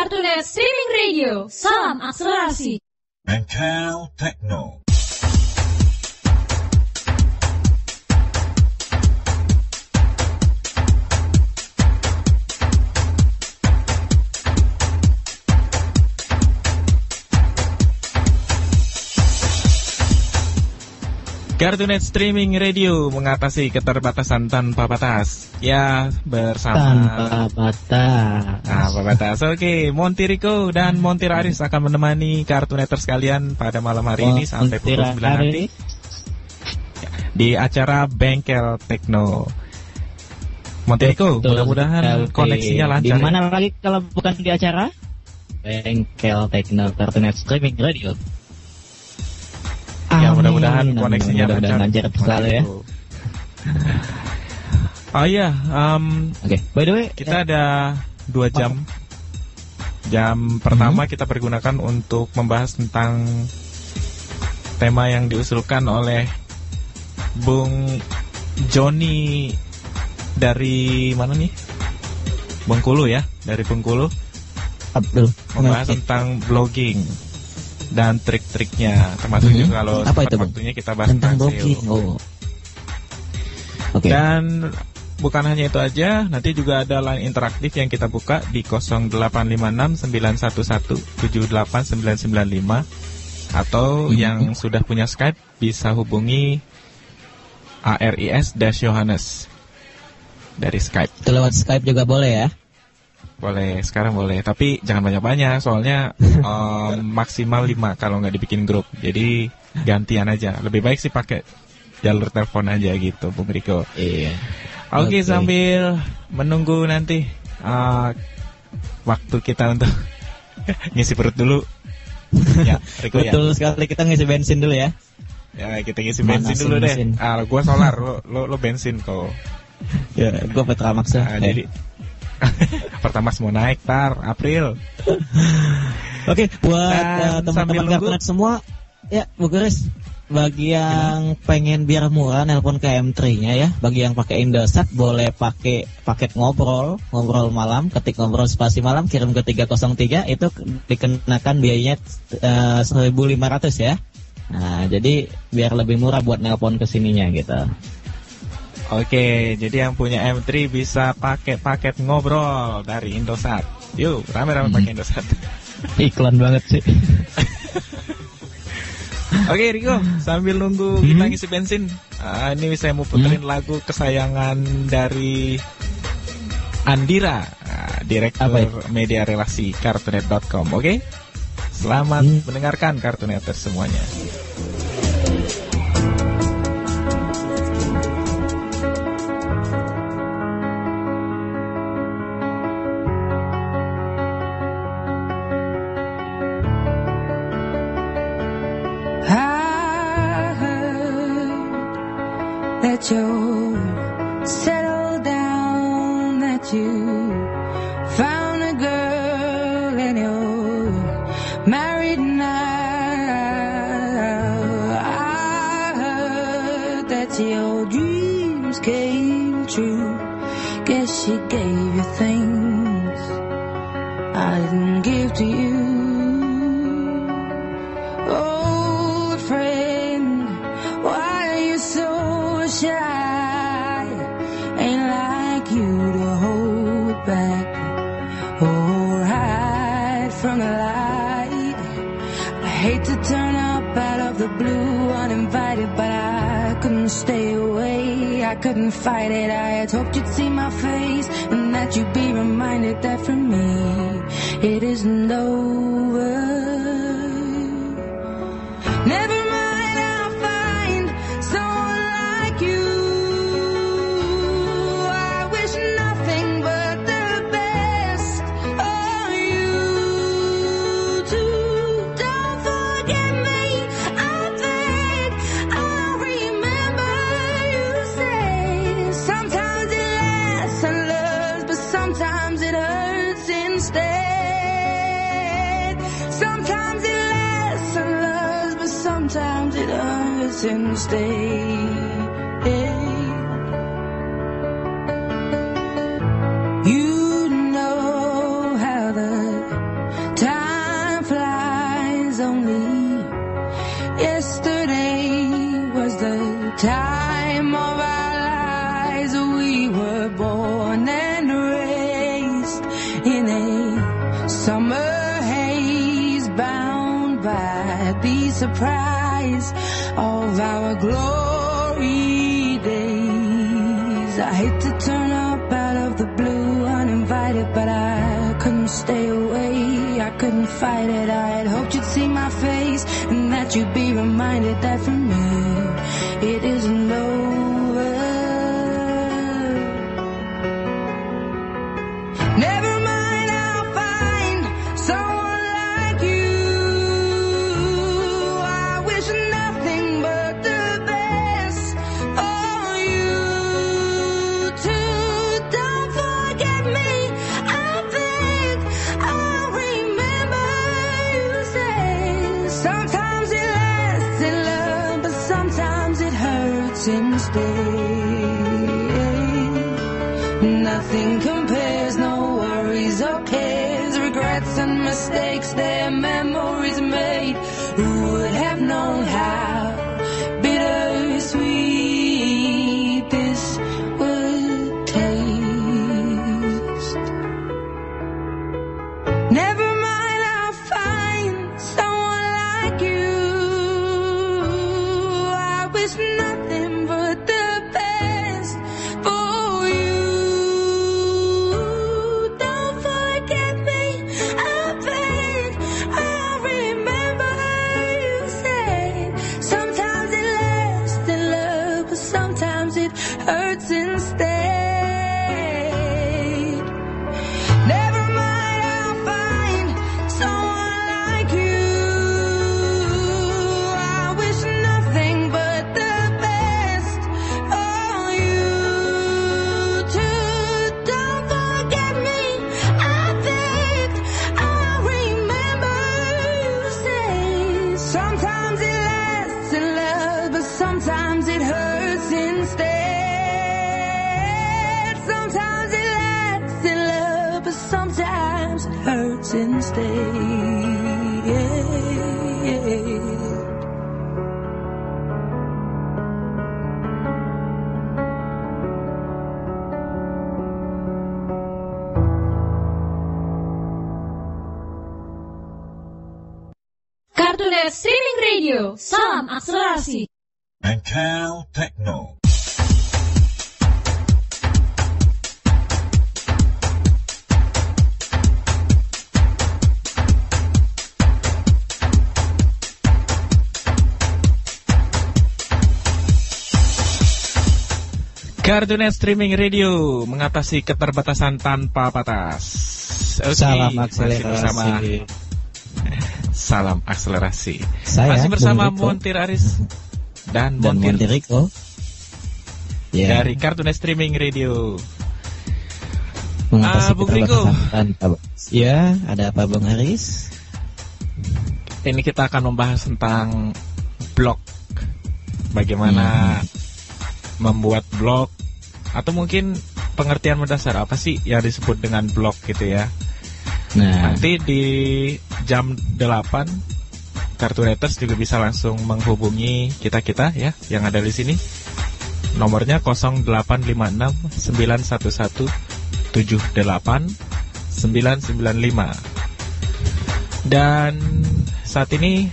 Kartunet Streaming Radio. Salam akselerasi. Bengkel Techno. Kartunet Streaming Radio mengatasi keterbatasan tanpa batas. Ya, bersama tanpa batas. Tanpa batas. Oke, Monty Rico dan Monty Aris akan menemani Kartuneters sekalian pada malam hari ini sampai pukul 9 nanti di acara Bengkel Techno. Monty Rico, mudah-mudahan koneksinya lancar. Di mana lagi kalau bukan di acara Bengkel Techno Kartunet Streaming Radio. Ya, mudah-mudahan koneksinya lancar selalu ya. Oh iya, Oke. By the way, kita ada 2 jam. Jam pertama kita pergunakan untuk membahas tentang tema yang diusulkan oleh Bung Joni dari mana nih? Bengkulu ya, dari Bengkulu. Abdul. Membahas tentang blogging dan trik-triknya, termasuk juga kalau sempat waktunya kita bahas tentang blogging. Okay. Dan bukan hanya itu aja, nanti juga ada line interaktif yang kita buka di 085691178995 atau yang sudah punya Skype bisa hubungi ARIS-Johannes dari Skype. Itu lewat Skype juga boleh ya? Boleh, sekarang boleh. Tapi jangan banyak-banyak, soalnya maksimal 5 kalau nggak dibikin grup. Jadi gantian aja. Lebih baik sih pakai jalur telepon aja gitu, Bung Riko. Iya. Oke, sambil menunggu nanti waktu kita untuk ngisi perut dulu. Ya, Riko. Betul sekali, kita ngisi bensin dulu ya. Ya, kita ngisi bensin dulu deh. Gua solar, lo bensin kok. Ya, gua Petramax. Jadi Pertamax mau naik April. Oke, buat teman-teman Kartunet semua, ya Bu Guris, bagi yang pengen biar murah nelpon ke M3-nya ya. Bagi yang pakai Indosat boleh pakai paket ngobrol malam, ketik ngobrol spasi malam, kirim ke 303, itu dikenakan biayanya 1.500 ya. Nah, jadi biar lebih murah buat nelpon ke sininya gitu. Oke, jadi yang punya M3 bisa pakai paket ngobrol dari Indosat. Yuk, rame-rame pakai Indosat. Iklan banget sih. Oke, Riko, sambil nunggu kita ngisi bensin, ini saya mau puterin lagu kesayangan dari Andira, Direktur Media Relasi Kartunet.com. Oke, selamat mendengarkan Kartuneters semuanya. That you settled down, that you found a girl and you're married now. I heard that your dreams came true. Guess she gave you things I didn't give to you. Old friend, why are you so shy? Ain't like you to hold back or hide from the light. I hate to turn up out of the blue uninvited, but I couldn't stay away. I couldn't fight it. I had hoped you'd see my face and that you'd be reminded that for me it isn't over. Never mind, I'll find someone like you. I wish nothing but the best of you too. Don't forget me, I beg. I'll remember you say sometimes it lasts and loves, but sometimes it hurts instead. Sometimes it lasts and loves, but sometimes it hurts instead. You know how the time of our lives. We were born and raised in a summer haze, bound by the surprise of our glory days. I hate to turn up out of the blue uninvited, but I couldn't stay away, I couldn't fight it. I had hoped you'd see my face and that you'd be reminded that for me it isn't over. Never mind, I'll find someone like you. I wish nothing but the best for you too. Don't forget me, I beg. I'll remember you say sometimes it lasts in love, but sometimes it hurts instead. Nothing compares, no worries or cares, regrets and mistakes, their memories made. Who would have known how bittersweet this would taste? Never mind, I'll find someone like you. I wish nothing but the best for you. Don't forget me, I beg. I'll remember you said sometimes it lasts in love, but sometimes it hurts instead. Never mind, I'll find someone like you. I wish nothing but the best for you too. Don't forget me, I beg. I'll remember you say sometimes it lasts in love, but sometimes it hurts instead. Sometimes it lasts in love, but sometimes it hurts instead. Cartoonet Streaming Radio, salam akselerasi. Mental Techno. Cartoonet Streaming Radio mengatasi keterbatasan tanpa batas. Oke, Salam masih bersama akselerasi. Salam akselerasi. Saya, Masih bersama Bung Riko. Montir Aris dan Dan Montir Montiriko. Ya, dari Cartoonet Streaming Radio. mengatasi Bung Riko. keterbatasan tanpa batas. Ya, ada apa Bung Haris? Ini kita akan membahas tentang blog. Bagaimana membuat blog, atau mungkin pengertian mendasar apa sih yang disebut dengan blog gitu ya. Nah, Nanti di jam 8 Cartooneters juga bisa langsung menghubungi kita-kita ya yang ada di sini. Nomornya 0856 911 78 995. Dan saat ini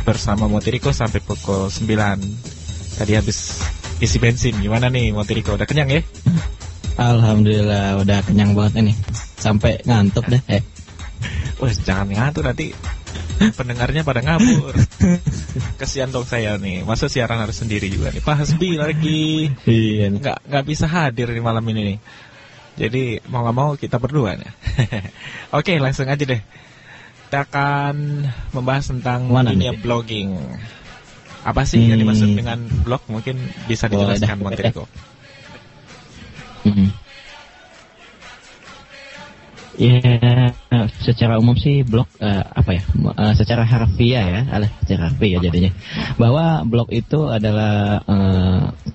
bersama Motiriko sampai pukul 9. Tadi habis isi bensin. Gimana nih Motiriko? Udah kenyang ya? alhamdulillah udah kenyang banget ini. Sampai ngantuk deh. Wah, jangan ngantuk nanti pendengarnya pada ngabur. Kasihan dong saya nih. Masa siaran harus sendiri juga nih. Pak Hasbi lagi Iya. nggak bisa hadir di malam ini nih. Jadi mau nggak mau kita berdua nih. Oke, langsung aja deh. Kita akan membahas tentang Mana dunia nih? blogging. Apa sih yang dimaksud dengan blog? Mungkin bisa Boleh dijelaskan dah, Montiriko. Ya, secara umum sih blog secara harfiah ya, secara harfiah jadinya. Bahwa blog itu adalah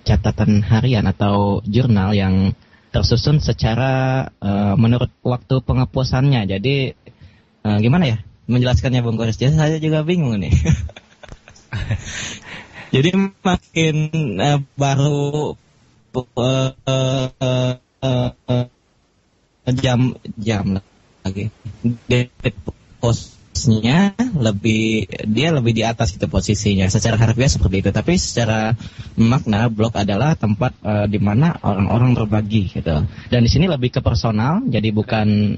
catatan harian atau jurnal yang tersusun secara menurut waktu penghapusannya. Jadi gimana ya menjelaskannya Bung Koris? Saya juga bingung nih. Jadi makin baru jam lagi. Posnya lebih di atas itu posisinya. Secara harfiah seperti itu, tapi secara makna blog adalah tempat di mana orang-orang berbagi gitu. Dan di sini lebih ke personal, jadi bukan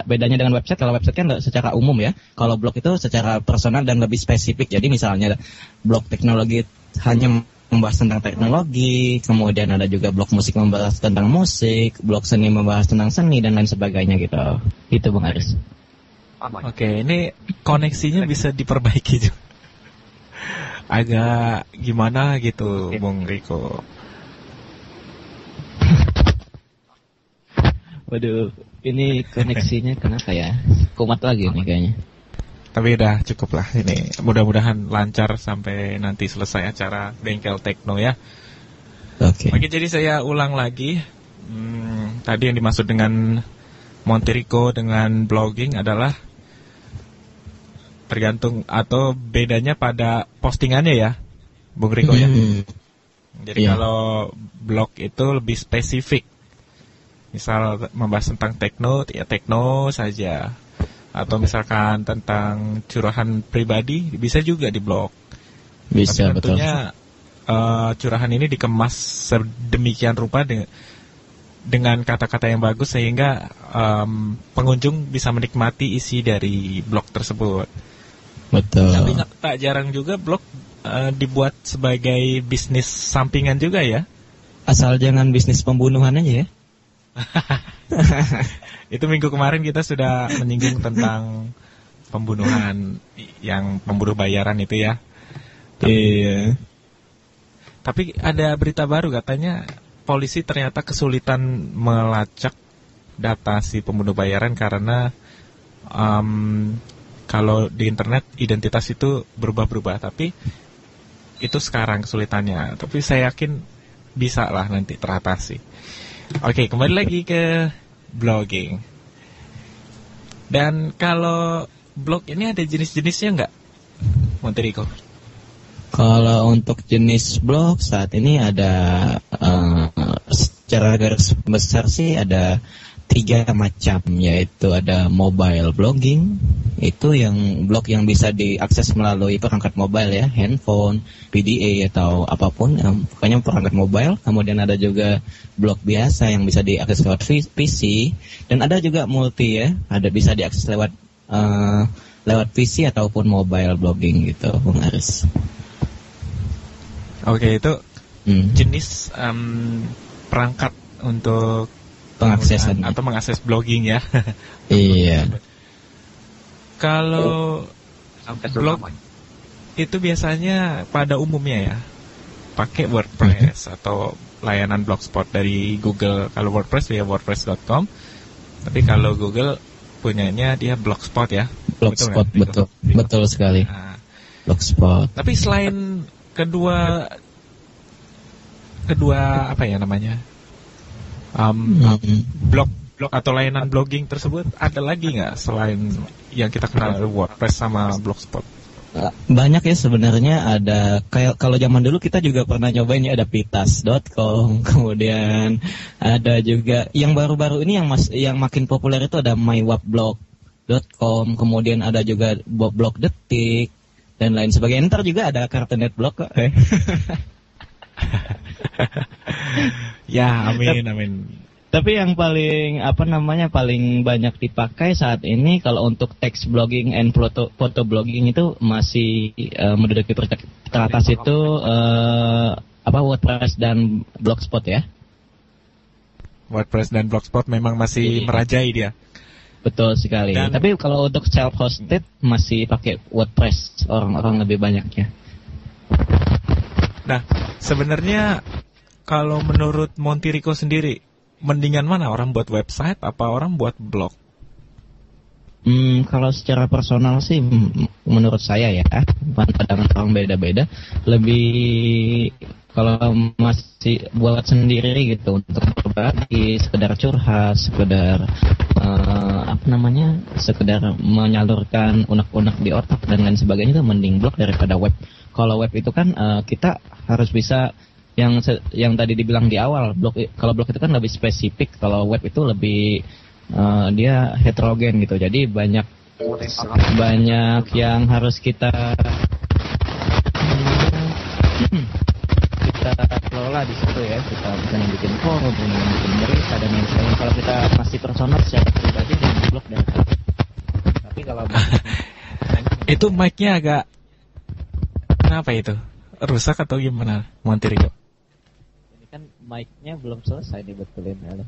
bedanya dengan website. Kalau website kan secara umum ya. Kalau blog itu secara personal dan lebih spesifik. Jadi misalnya blog teknologi hanya membahas tentang teknologi, kemudian ada juga blog musik membahas tentang musik, blog seni membahas tentang seni dan lain sebagainya gitu. Itu Bang Aris. Oke, ini koneksinya bisa diperbaiki juga. Agak gimana gitu, Bung Riko. Waduh, ini koneksinya kenapa ya? Kumat lagi nih kayaknya. Tapi udah cukup lah ini. Mudah-mudahan lancar sampai nanti selesai acara Bengkel Tekno ya. Oke. Oke, jadi saya ulang lagi. Tadi yang dimaksud dengan Monteriko dengan blogging adalah tergantung atau bedanya pada postingannya ya, Bung Riko ya. Jadi kalau blog itu lebih spesifik. Misal membahas tentang tekno, ya tekno saja. Atau misalkan tentang curahan pribadi, bisa juga di blog. Bisa, tapi tentunya curahan ini dikemas sedemikian rupa dengan kata-kata yang bagus sehingga pengunjung bisa menikmati isi dari blog tersebut. Betul. Tapi tak jarang juga blog dibuat sebagai bisnis sampingan juga ya. Asal jangan bisnis pembunuhan aja ya. Itu minggu kemarin kita sudah menyinggung tentang pembunuhan yang pembunuh bayaran itu ya. Iya. Tapi ada berita baru katanya polisi ternyata kesulitan melacak data si pembunuh bayaran karena kalau di internet identitas itu berubah-berubah. Tapi itu sekarang kesulitannya. Tapi saya yakin bisa lah nanti teratasi. Oke, kembali lagi ke blogging. Dan kalau blog ini ada jenis-jenisnya nggak, Monteriko? Kalau untuk jenis blog saat ini ada secara garis besar sih ada 3 macam, yaitu ada mobile blogging, itu yang blog yang bisa diakses melalui perangkat mobile ya, handphone, PDA atau apapun, pokoknya perangkat mobile. Kemudian ada juga blog biasa yang bisa diakses lewat PC, dan ada juga multi ya, ada bisa diakses lewat PC ataupun mobile blogging gitu, Bung Aris. Oke, itu jenis perangkat untuk pengaksesan atau mengakses blogging ya. Iya. Kalau blog itu biasanya pada umumnya ya pakai WordPress atau layanan blogspot dari Google. Kalau WordPress ya wordpress.com. Tapi kalau Google punyanya dia Blogspot ya. Blogspot, betul sekali. Nah, Blogspot. tapi selain kedua apa ya namanya? Blog atau layanan blogging tersebut ada lagi nggak selain yang kita kenal WordPress sama Blogspot? Banyak ya sebenarnya. Ada kayak kalau zaman dulu kita juga pernah nyobain ya, ada pitas.com, kemudian ada juga yang baru-baru ini yang makin populer itu ada mywebblog.com, kemudian ada juga blog detik dan lain sebagainya. Ntar juga ada Kartunet Blog kok. Ya, amin. Tapi yang paling paling banyak dipakai saat ini kalau untuk text blogging and foto blogging itu masih menduduki teratas itu WordPress dan Blogspot ya. WordPress dan Blogspot memang masih merajai dia. Betul sekali. Tapi kalau untuk self-hosted masih pakai WordPress orang-orang lebih banyaknya. Nah, sebenarnya kalau menurut Monteriko sendiri, mendingan mana, orang buat website apa orang buat blog? Kalau secara personal sih menurut saya ya, pandangan orang beda-beda. Lebih kalau masih buat sendiri gitu untuk berbagi, sekedar curhat, sekedar sekedar menyalurkan unek-unek di otak dan lain sebagainya, itu mending blog daripada web. Kalau web itu kan kita harus bisa yang tadi dibilang di awal, kalau blog itu kan lebih spesifik, kalau web itu lebih dia heterogen gitu. Jadi banyak yang harus kita kelola di situ ya. Kita misalnya bikin forum, bikin berita dan lain sebagainya. Kalau kita masih personal secara pribadi dan blog dan tapi kalau itu mic-nya agak kenapa itu? Rusak atau gimana, Montiriko? Ini kan mic-nya belum selesai dibetulin ya.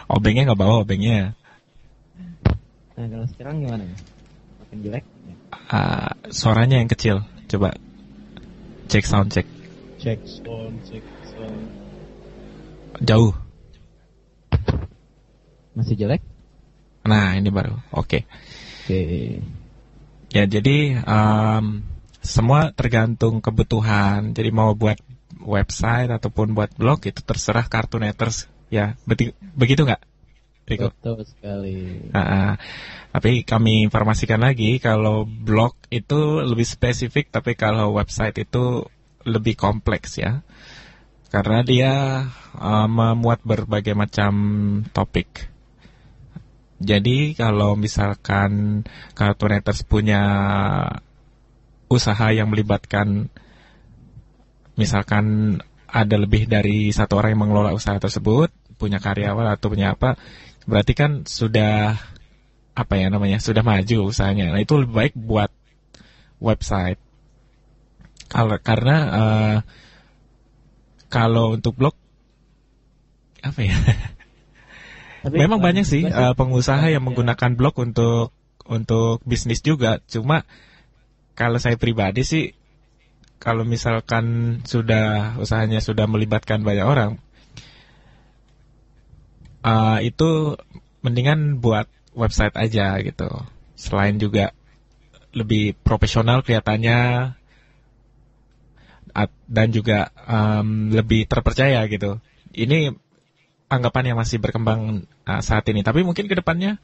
Obengnya nggak bawa obengnya. Nah kalau sekarang gimana? Makin jelek? Suaranya yang kecil. Coba cek sound check. Cek sound. Jauh. Masih jelek? Nah ini baru. Oke. Ya jadi semua tergantung kebutuhan. Jadi mau buat website ataupun buat blog itu terserah Cartooneters. Ya begitu nggak, Riko? Betul sekali. Tapi kami informasikan lagi kalau blog itu lebih spesifik, tapi kalau website itu lebih kompleks ya. Karena dia memuat berbagai macam topik. Jadi kalau misalkan Cartooneters punya usaha yang melibatkan, misalkan ada lebih dari satu orang yang mengelola usaha tersebut, punya karyawan atau punya apa, berarti kan sudah sudah maju usahanya. Nah itu lebih baik buat website. Karena kalau untuk blog Tapi memang banyak sih pengusaha yang menggunakan blog untuk bisnis juga. Cuma kalau saya pribadi sih, kalau misalkan usahanya sudah melibatkan banyak orang, itu mendingan buat website aja gitu. Selain juga lebih profesional kelihatannya, dan juga lebih terpercaya gitu. Ini anggapan yang masih berkembang saat ini. Tapi mungkin ke depannya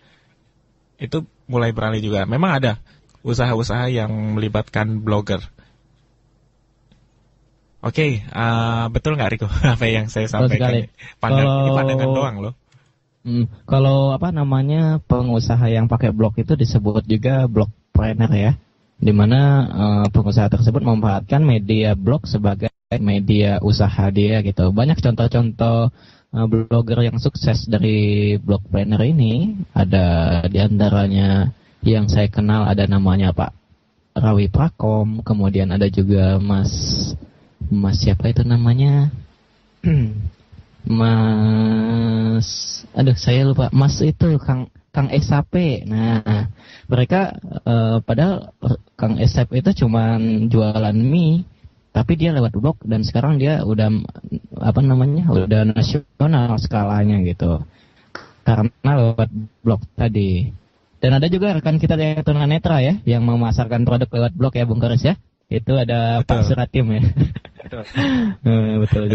itu mulai beralih juga. Memang ada usaha-usaha yang melibatkan blogger. Oke, betul nggak Riko apa yang saya sampaikan? Ini pandangan doang loh. Kalau pengusaha yang pakai blog itu disebut juga blogpreneur ya, dimana pengusaha tersebut memanfaatkan media blog sebagai media usaha dia gitu. Banyak contoh-contoh blogger yang sukses dari blogpreneur ini. Ada diantaranya yang saya kenal, ada namanya Pak Rawi Prakom, kemudian ada juga Mas siapa itu namanya? Saya lupa. Mas itu Kang SAP. Nah, mereka padahal Kang SAP itu cuman jualan mie, tapi dia lewat blog dan sekarang dia udah udah nasional skalanya gitu. Karena lewat blog tadi. Dan ada juga rekan kita dari Tunanetra ya yang memasarkan produk lewat blog ya, Bung Koris ya. Itu ada betul. Pak Suratim ya. Betul.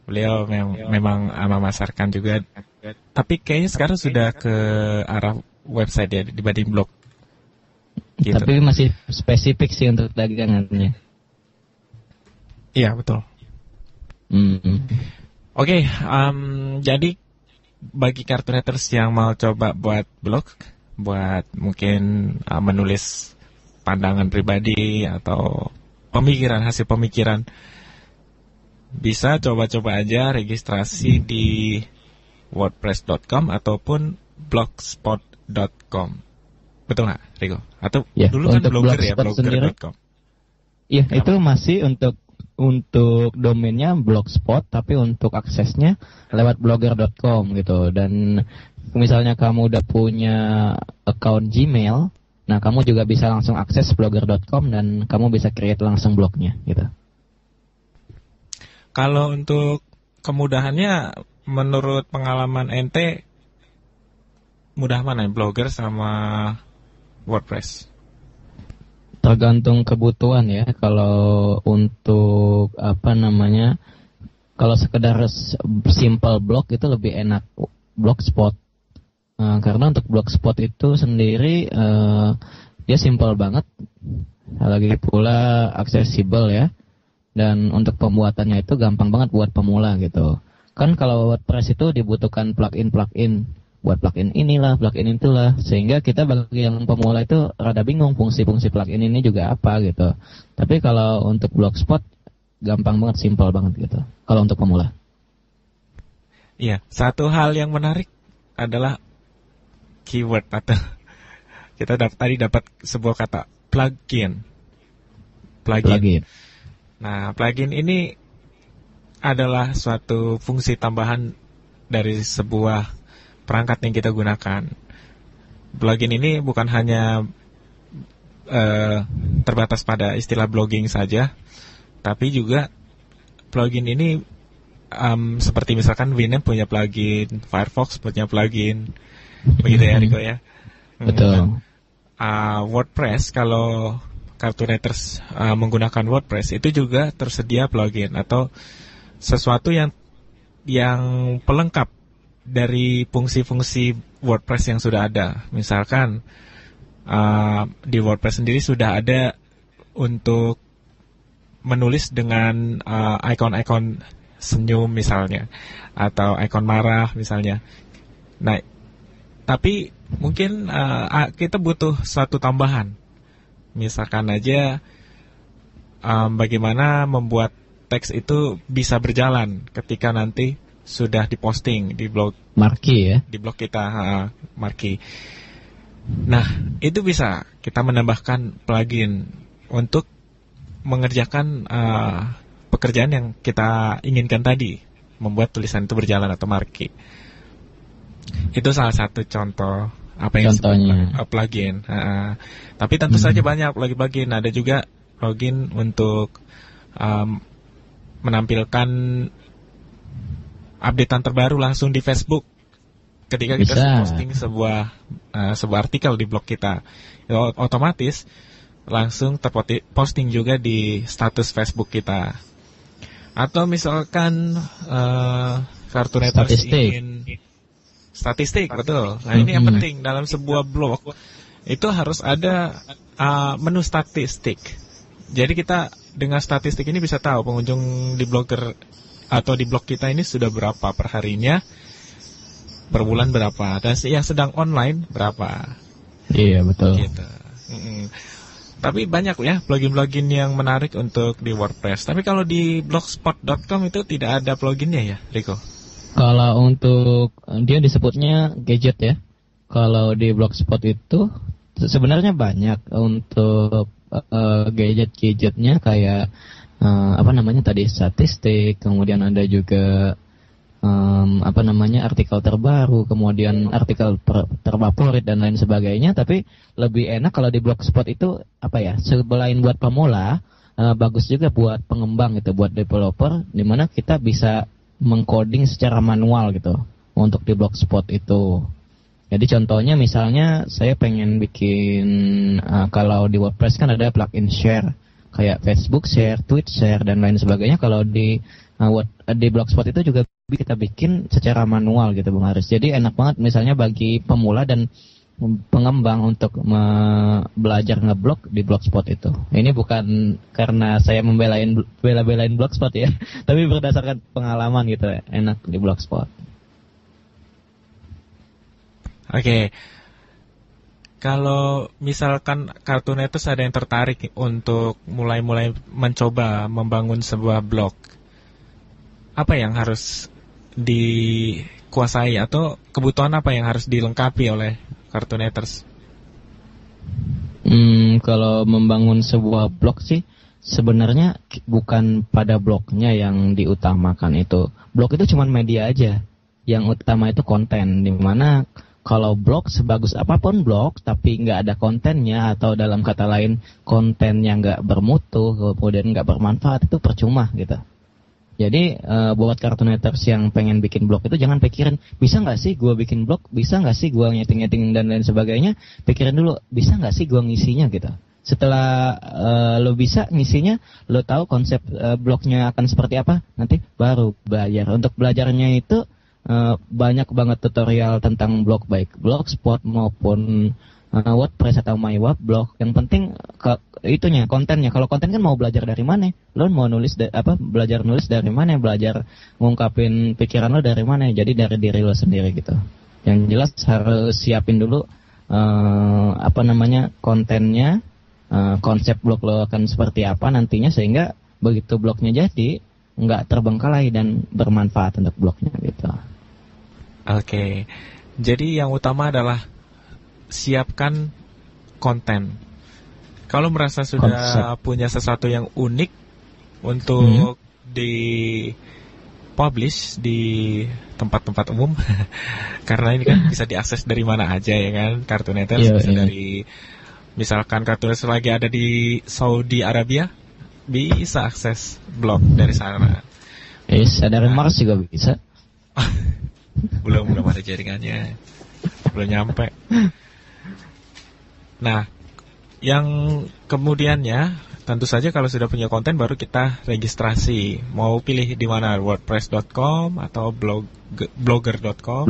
Beliau memang memasarkan juga. Tapi kayaknya sekarang sudah ke arah website ya dibanding blog. Gitu. Tapi masih spesifik sih untuk dagangannya. Iya, betul. Oke, jadi bagi Cartooneters yang mau coba buat blog, buat mungkin menulis pandangan pribadi atau hasil pemikiran, bisa coba-coba aja registrasi di wordpress.com ataupun blogspot.com. Betul nggak, Rigo? Atau ya, dulu kan blogger ya, blogger.com. Iya, itu masih untuk domainnya blogspot, tapi untuk aksesnya lewat blogger.com gitu. Dan misalnya kamu udah punya account Gmail, nah kamu juga bisa langsung akses blogger.com dan kamu bisa create langsung blognya gitu. Kalau untuk kemudahannya, menurut pengalaman ente, mudah mana Blogger sama WordPress? Tergantung kebutuhan ya. Kalau untuk kalau sekedar simple blog itu lebih enak Blogspot. Karena untuk Blogspot itu sendiri dia simpel banget, lagi pula aksesibel ya. Dan untuk pembuatannya itu gampang banget buat pemula gitu. Kan kalau WordPress itu dibutuhkan plugin buat plugin inilah, plugin itulah, sehingga kita bagi yang pemula itu rada bingung fungsi-fungsi plugin ini juga apa gitu. Tapi kalau untuk Blogspot gampang banget, simpel banget gitu. Kalau untuk pemula. Iya, satu hal yang menarik adalah keyword atau kita tadi dapat sebuah kata plugin. Nah, plugin ini adalah suatu fungsi tambahan dari sebuah perangkat yang kita gunakan. Plugin ini bukan hanya terbatas pada istilah blogging saja, tapi juga plugin ini seperti misalkan Winamp punya plugin, Firefox punya plugin, begitu ya Riko ya. Betul. WordPress, kalau Cartooneters menggunakan WordPress itu juga tersedia plugin atau sesuatu yang pelengkap dari fungsi-fungsi WordPress yang sudah ada. Misalkan di WordPress sendiri sudah ada untuk menulis dengan ikon-ikon senyum misalnya, atau ikon marah misalnya. Nah, tapi mungkin kita butuh suatu tambahan. Misalkan aja bagaimana membuat teks itu bisa berjalan ketika nanti sudah diposting di blog Marquee ya, di blog kita, Marquee. Nah, itu bisa kita menambahkan plugin untuk mengerjakan pekerjaan yang kita inginkan tadi, membuat tulisan itu berjalan atau Marquee. Itu salah satu contoh apa yang disebut plugin. Tapi tentu saja banyak plugin. Ada juga plugin untuk menampilkan updatean terbaru langsung di Facebook ketika kita posting sebuah artikel di blog kita. Otomatis langsung terposting juga di status Facebook kita. Atau misalkan Cartooneters ingin statistik, betul. Nah, ini yang penting dalam sebuah blog itu harus ada menu statistik. Jadi kita dengan statistik ini bisa tahu pengunjung di blogger atau di blog kita ini sudah berapa per harinya, per bulan berapa, dan yang sedang online berapa. Iya, betul. Gitu. Tapi banyak ya plugin-plugin yang menarik untuk di WordPress. Tapi kalau di blogspot.com itu tidak ada pluginnya ya, Riko? Kalau untuk dia disebutnya gadget ya. Kalau di Blogspot itu sebenarnya banyak untuk gadget-gadgetnya kayak tadi statistik, kemudian ada juga artikel terbaru, kemudian artikel terfavorit dan lain sebagainya. Tapi lebih enak kalau di Blogspot itu selain buat pemula, bagus juga buat pengembang gitu, buat developer, di mana kita bisa mengcoding secara manual gitu untuk di Blogspot itu. Jadi contohnya misalnya saya pengen bikin kalau di WordPress kan ada plugin share kayak Facebook share, Tweet share dan lain sebagainya. Kalau di Blogspot itu juga kita bikin secara manual gitu Bung Haris. Jadi enak banget misalnya bagi pemula dan pengembang untuk belajar ngeblog di Blogspot itu. Ini bukan karena saya bela-belain Blogspot ya, tapi berdasarkan pengalaman gitu ya, enak di Blogspot. Oke. Kalau misalkan Cartooneters ada yang tertarik untuk mulai mencoba membangun sebuah blog, apa yang harus dikuasai atau kebutuhan apa yang harus dilengkapi oleh Cartooneters? Kalau membangun sebuah blog sih sebenarnya bukan pada blognya yang diutamakan itu. Blog itu cuma media aja. Yang utama itu konten. Dimana kalau blog sebagus apapun blog tapi nggak ada kontennya, atau dalam kata lain kontennya nggak bermutu, kemudian nggak bermanfaat, itu percuma gitu. Jadi buat Cartooneters yang pengen bikin blog itu jangan pikirin bisa nggak sih gue bikin blog, bisa nggak sih gue nyeting dan lain sebagainya. Pikirin dulu bisa nggak sih gue ngisinya gitu. Setelah lo bisa ngisinya, lo tahu konsep blognya akan seperti apa, nanti baru belajar. Untuk belajarnya itu banyak banget tutorial tentang blog, baik Blogspot maupun WordPress atau MyWebblog. Yang penting itunya, kontennya. Kalau konten kan mau belajar dari mana? Lo mau nulis belajar nulis dari mana? Belajar ngungkapin pikiran lo dari mana? Jadi dari diri lo sendiri gitu. Yang jelas harus siapin dulu kontennya, konsep blog lo akan seperti apa nantinya, sehingga begitu blognya jadi nggak terbengkalai dan bermanfaat untuk blognya gitu. Oke. Jadi yang utama adalah siapkan konten. Kalau merasa sudah punya sesuatu yang unik untuk di publish di tempat-tempat umum, karena ini kan bisa diakses dari mana aja ya kan, Cartooneters bisa dari, misalkan Cartooneters lagi ada di Saudi Arabia, bisa akses blog dari sana. Bisa dari Mars juga bisa. belum ada jaringannya, belum nyampe. Nah, yang kemudiannya tentu saja kalau sudah punya konten baru kita registrasi. Mau pilih di mana, wordpress.com atau blogger.com,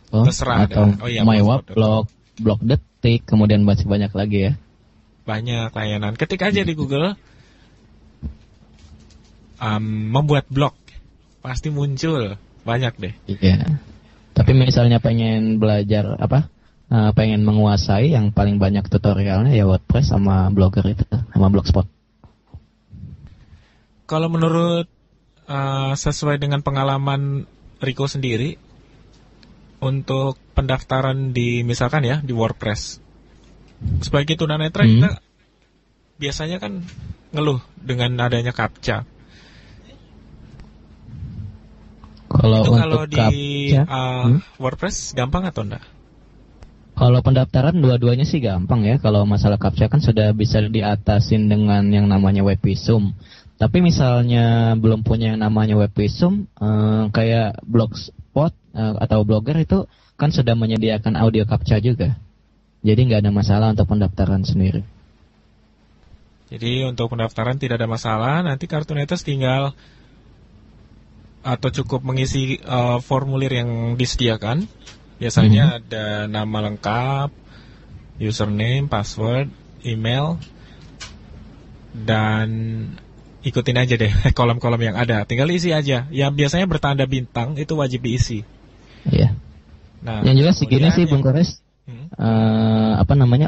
terserah. Atau MyWebblog, Blog Detik, kemudian masih banyak lagi ya. Banyak layanan. Ketik aja di Google membuat blog, pasti muncul banyak deh. Iya. Tapi misalnya pengen belajar pengen menguasai, yang paling banyak tutorialnya ya WordPress sama Blogger itu, sama Blogspot. Kalau menurut sesuai dengan pengalaman Riko sendiri, untuk pendaftaran di misalkan ya di WordPress, sebagai tunanetra kita biasanya kan ngeluh dengan adanya CAPTCHA. Kalau di WordPress gampang atau enggak? Kalau pendaftaran dua-duanya sih gampang ya. Kalau masalah CAPTCHA kan sudah bisa diatasin dengan yang namanya Webvisum. Tapi misalnya belum punya yang namanya Webvisum, kayak Blogspot atau Blogger itu kan sudah menyediakan audio CAPTCHA juga. Jadi nggak ada masalah untuk pendaftaran sendiri. Jadi untuk pendaftaran tidak ada masalah. Nanti Cartooneters tinggal atau cukup mengisi formulir yang disediakan. Biasanya ada nama lengkap, username, password, email, dan ikutin aja deh kolom-kolom yang ada. Tinggal isi aja. Yang biasanya bertanda bintang itu wajib diisi. Iya. Nah, yang jelas segini sih Bung Kores.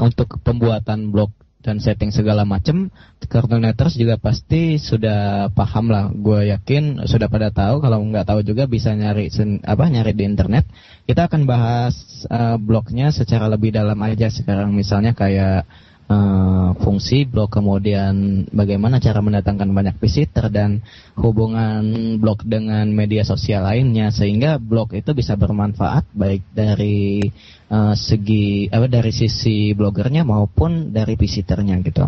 Untuk pembuatan blog dan setting segala macam, Cartooneters juga pasti sudah paham lah. Gue yakin sudah pada tahu. Kalau nggak tahu juga bisa nyari di internet. Kita akan bahas blognya secara lebih dalam aja sekarang. Misalnya kayak fungsi blog, kemudian bagaimana cara mendatangkan banyak visitor, dan hubungan blog dengan media sosial lainnya, sehingga blog itu bisa bermanfaat baik dari dari sisi blogernya maupun dari visitornya gitu.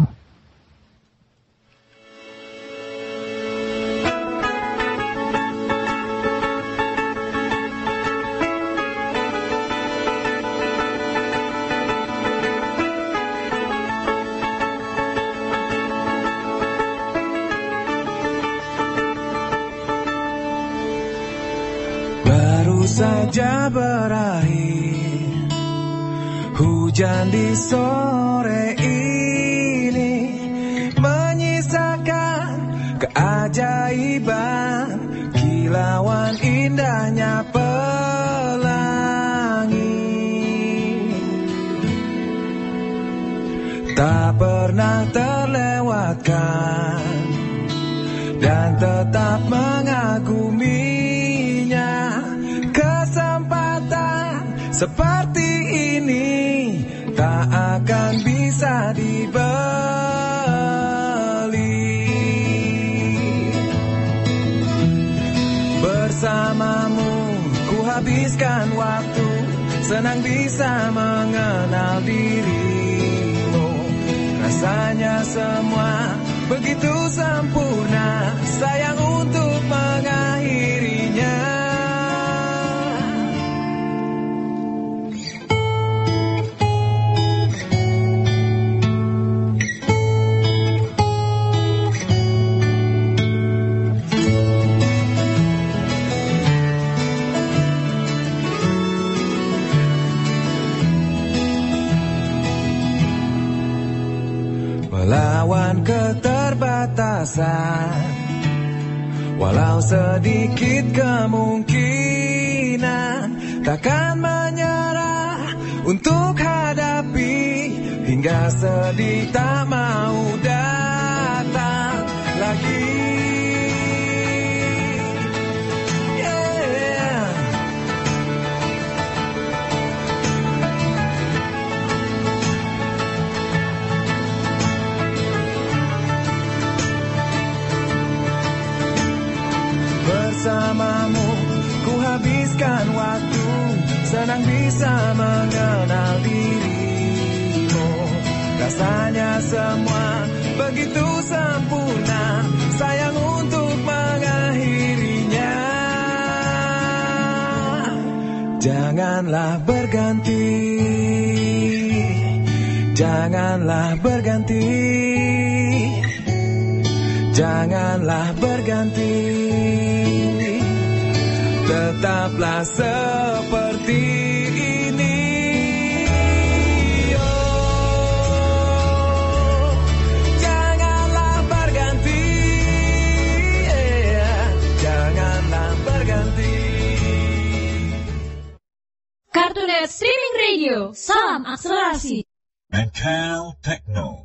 Saja berakhir hujan di sore ini, menyisakan keajaiban kilauan indahnya pelangi. Tak pernah terlewatkan dan tetap mengaguminya. Kesempatan seperti ini tak akan bisa dibeli. Bersamamu ku habiskan waktu, senang bisa mengenal dirimu. Rasanya semua begitu sempurna, sayang untuk mengakhirinya. melawan keterbatasan. Walau sedikit kemungkinan, takkan menyerah untuk hadapi, hingga sedih tak mau datang lagi. Yeah. Bersamamu ku habiskan waktu, senang bisa mengenal dirimu. Rasanya semua begitu sempurna, sayang untuk mengakhirinya. Janganlah berganti, janganlah berganti, janganlah berganti. Tetaplah seperti ini. Oh, janganlah berganti, janganlah berganti. Kartunet Streaming Radio, salam akselerasi. Mental Techno.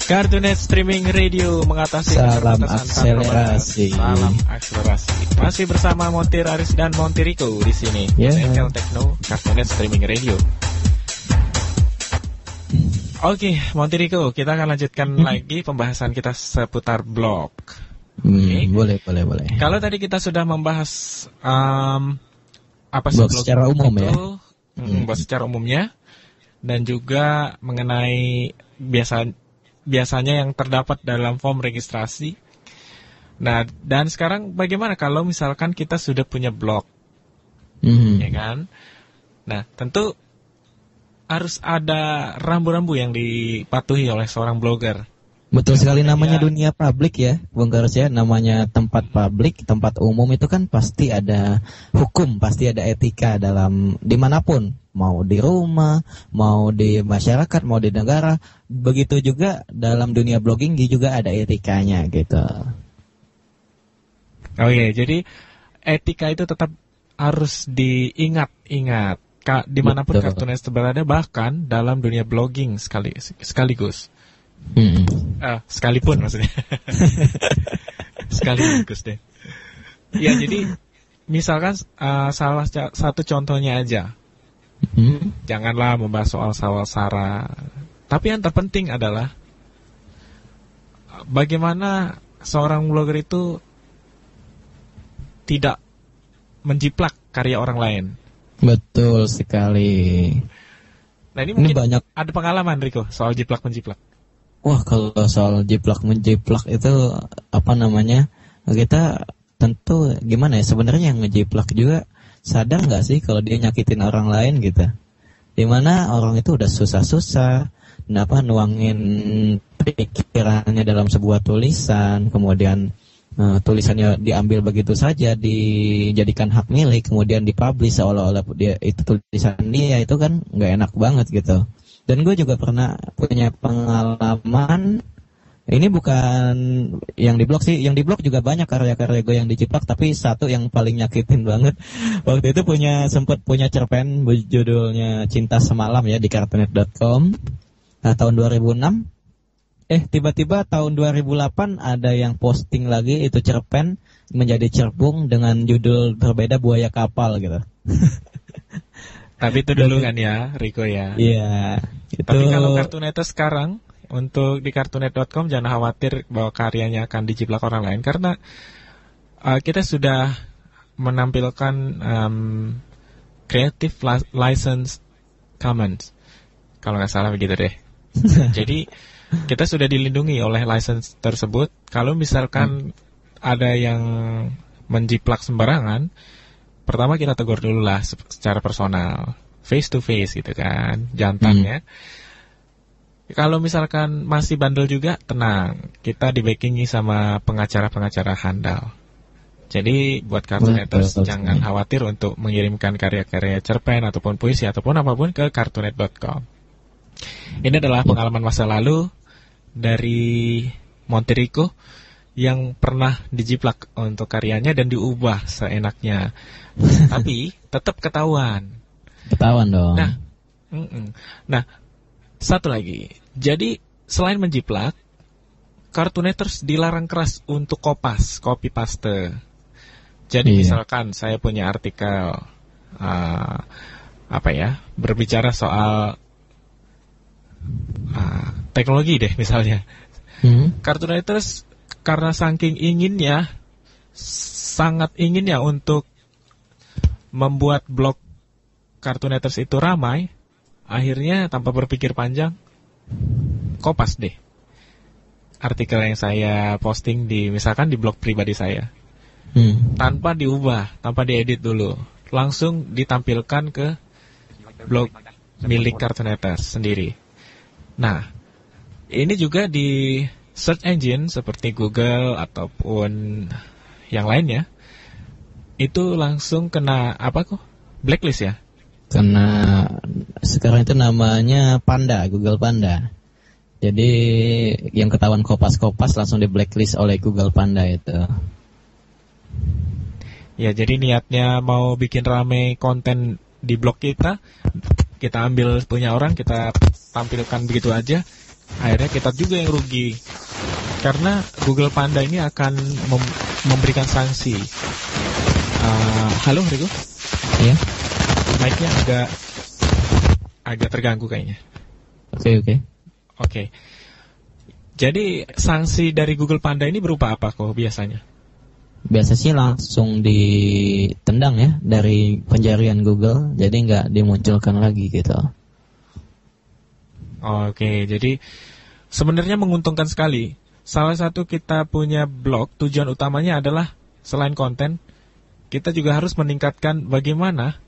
Kartunet Streaming Radio mengatasi Salam keterbatasan akselerasi. Salam akselerasi. Masih bersama Montir Aris dan Montiriko di sini. Yeah. Mental Techno, Kartunet Streaming Radio. Oke, Montiriko, kita akan lanjutkan lagi pembahasan kita seputar blog. Okay. Boleh. Kalau tadi kita sudah membahas apa sih Blog blog secara umum itu, ya. Blog secara umumnya, dan juga mengenai biasanya yang terdapat dalam form registrasi. Nah, dan sekarang bagaimana kalau misalkan kita sudah punya blog, ya kan? Nah, tentu harus ada rambu-rambu yang dipatuhi oleh seorang blogger. Betul sekali, namanya Ya. dunia publik ya, Bung Garis ya. Namanya tempat publik, tempat umum itu kan pasti ada hukum, pasti ada etika dalam dimanapun. Mau di rumah, mau di masyarakat, mau di negara. Begitu juga dalam dunia blogging juga ada etikanya gitu. Oke, jadi etika itu tetap harus diingat-ingat dimanapun Betul. Kartunet berada, bahkan dalam dunia blogging sekaligus. Sekalipun maksudnya. Sekaligus deh. Ya, jadi misalkan salah satu contohnya aja. Janganlah membahas soal sara. Tapi yang terpenting adalah bagaimana seorang blogger itu tidak menjiplak karya orang lain. Betul sekali. Nah, ini mungkin banyak. ada pengalaman, Riko, soal jiplak-menjiplak. Wah, kalau soal jiplak-menjiplak itu apa namanya? Kita tentu gimana ya, sebenarnya yang ngejiplak juga sadar nggak sih kalau dia nyakitin orang lain gitu. Dimana orang itu udah susah-susah nuangin pikirannya dalam sebuah tulisan, kemudian tulisannya diambil begitu saja, dijadikan hak milik, kemudian dipublish seolah-olah dia itu tulisan dia, itu kan nggak enak banget gitu. Dan gue juga pernah punya pengalaman, ini bukan yang di blog sih, yang di blog juga banyak karya-karya gue yang dijiplak, tapi satu yang paling nyakitin banget. Waktu itu sempat punya cerpen judulnya Cinta Semalam ya di kartunet.com. Nah, tahun 2006 tiba-tiba tahun 2008 ada yang posting lagi itu cerpen menjadi cerbung dengan judul berbeda, Buaya Kapal gitu. Tapi itu dulu kan ya, Riko ya. Iya. Tapi kalau Kartuneter sekarang, untuk di kartunet.com jangan khawatir bahwa karyanya akan dijiplak orang lain, karena kita sudah menampilkan Creative License Commons, kalau nggak salah begitu deh. Jadi kita sudah dilindungi oleh license tersebut. Kalau misalkan ada yang menjiplak sembarangan, pertama kita tegur dulu lah secara personal, face to face gitu kan, jantannya. Kalau misalkan masih bandel juga, tenang, kita di-backingi sama pengacara-pengacara handal. Jadi buat Cartooneters jangan khawatir untuk mengirimkan karya-karya cerpen ataupun puisi ataupun apapun ke cartoonet.com. Ini adalah pengalaman masa lalu dari Monterico yang pernah dijiplak untuk karyanya dan diubah seenaknya. Tapi tetap ketahuan. Ketahuan dong. Nah, satu lagi. Jadi selain menjiplak, Cartooneters dilarang keras untuk copy paste. Jadi misalkan saya punya artikel berbicara soal teknologi deh misalnya. Cartooneters karena saking sangat inginnya untuk membuat blog Cartooneters itu ramai, akhirnya tanpa berpikir panjang, kopas deh artikel yang saya posting misalkan di blog pribadi saya. Tanpa diubah, tanpa diedit dulu, langsung ditampilkan ke blog milik Cartooneters sendiri. Nah, ini juga di search engine seperti Google ataupun yang lainnya, itu langsung kena blacklist ya? Karena sekarang itu namanya Panda, Google Panda. Jadi yang ketahuan kopas-kopas langsung di blacklist oleh Google Panda itu. Ya, jadi niatnya mau bikin rame konten di blog kita ambil punya orang, kita tampilkan begitu aja, akhirnya kita juga yang rugi. Karena Google Panda ini akan memberikan sanksi. Halo Rigo? Iya. Mic-nya agak terganggu kayaknya. Oke. Jadi sanksi dari Google Panda ini berupa apa kok biasanya? Biasa sih langsung ditendang ya dari pencarian Google, jadi nggak dimunculkan lagi gitu. Oke, jadi sebenarnya menguntungkan sekali. Salah satu kita punya blog, tujuan utamanya adalah selain konten, kita juga harus meningkatkan bagaimana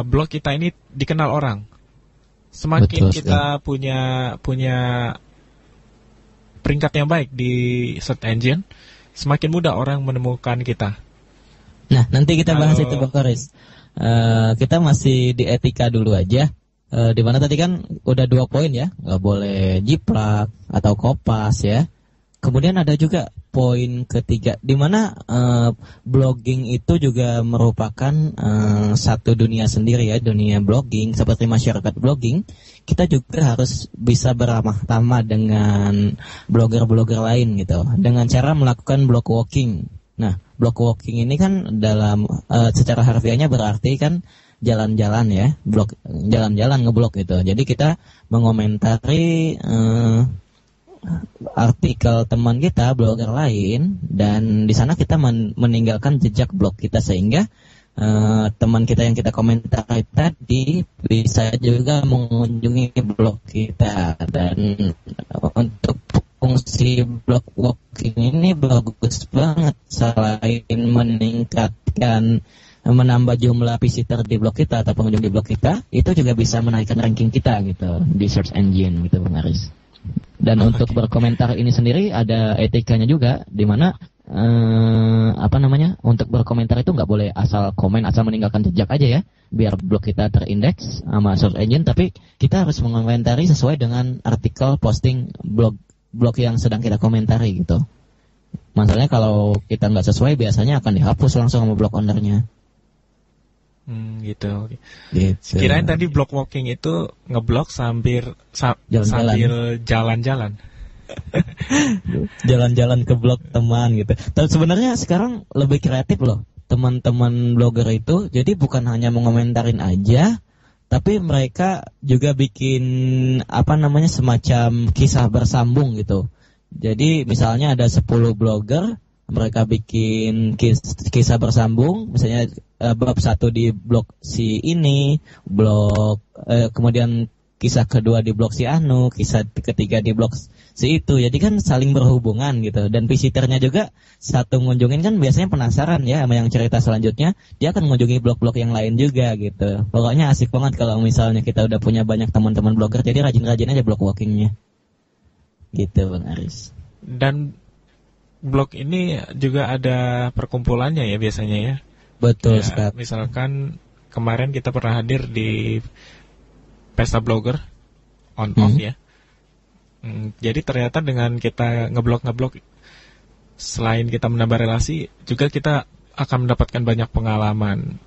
blog kita ini dikenal orang. Semakin kita punya peringkat yang baik di search engine, semakin mudah orang menemukan kita. Nah, nanti kita bahas itu Bang Koris. Kita masih di etika dulu aja. Di mana tadi kan udah 2 poin ya, nggak boleh jiplak atau kopas ya. Kemudian ada juga poin ketiga, di mana blogging itu juga merupakan satu dunia sendiri ya, dunia blogging seperti masyarakat blogging. Kita juga harus bisa beramah tamah dengan blogger-blogger lain gitu, dengan cara melakukan blog walking. Nah, blog walking ini kan dalam secara harfiahnya berarti kan jalan-jalan ya, jalan-jalan ngeblog gitu. Jadi kita mengomentari artikel teman kita, blogger lain, dan di sana kita meninggalkan jejak blog kita sehingga teman kita yang kita komentari tadi bisa juga mengunjungi blog kita. Dan untuk fungsi blog walking ini bagus banget, selain menambah jumlah visitor di blog kita atau pengunjung di blog kita, itu juga bisa menaikkan ranking kita gitu di search engine gitu Bang Aris. Dan untuk berkomentar ini sendiri ada etikanya juga, di mana untuk berkomentar itu nggak boleh asal komen, asal meninggalkan jejak aja ya, biar blog kita terindeks sama search engine, tapi kita harus mengomentari sesuai dengan artikel posting blog yang sedang kita komentari gitu. Masalahnya kalau kita nggak sesuai, biasanya akan dihapus langsung sama blog ownernya. Gitu. Kirain tadi blog walking itu ngeblok sambil jalan-jalan. Jalan-jalan ke blog teman gitu. Tapi sebenarnya sekarang lebih kreatif loh teman-teman blogger itu. Jadi bukan hanya mengomentarin aja, tapi mereka juga bikin semacam kisah bersambung gitu. Jadi misalnya ada 10 blogger, mereka bikin kisah bersambung, misalnya bab 1 di blog si ini, kemudian kisah kedua di blog si Anu, kisah ketiga di blog si itu. Jadi kan saling berhubungan gitu. Dan visitornya juga satu ngunjungin kan biasanya penasaran ya sama yang cerita selanjutnya. Dia akan mengunjungi blog-blog yang lain juga gitu. Pokoknya asik banget kalau misalnya kita udah punya banyak teman-teman blogger. Jadi rajin-rajin aja blog walkingnya. Gitu Bang Aris. Dan blog ini juga ada perkumpulannya ya biasanya ya. Betul ya, sekali. Misalkan kemarin kita pernah hadir di Pesta Blogger on-off ya. Jadi ternyata dengan kita ngeblog, selain kita menambah relasi, juga kita akan mendapatkan banyak pengalaman.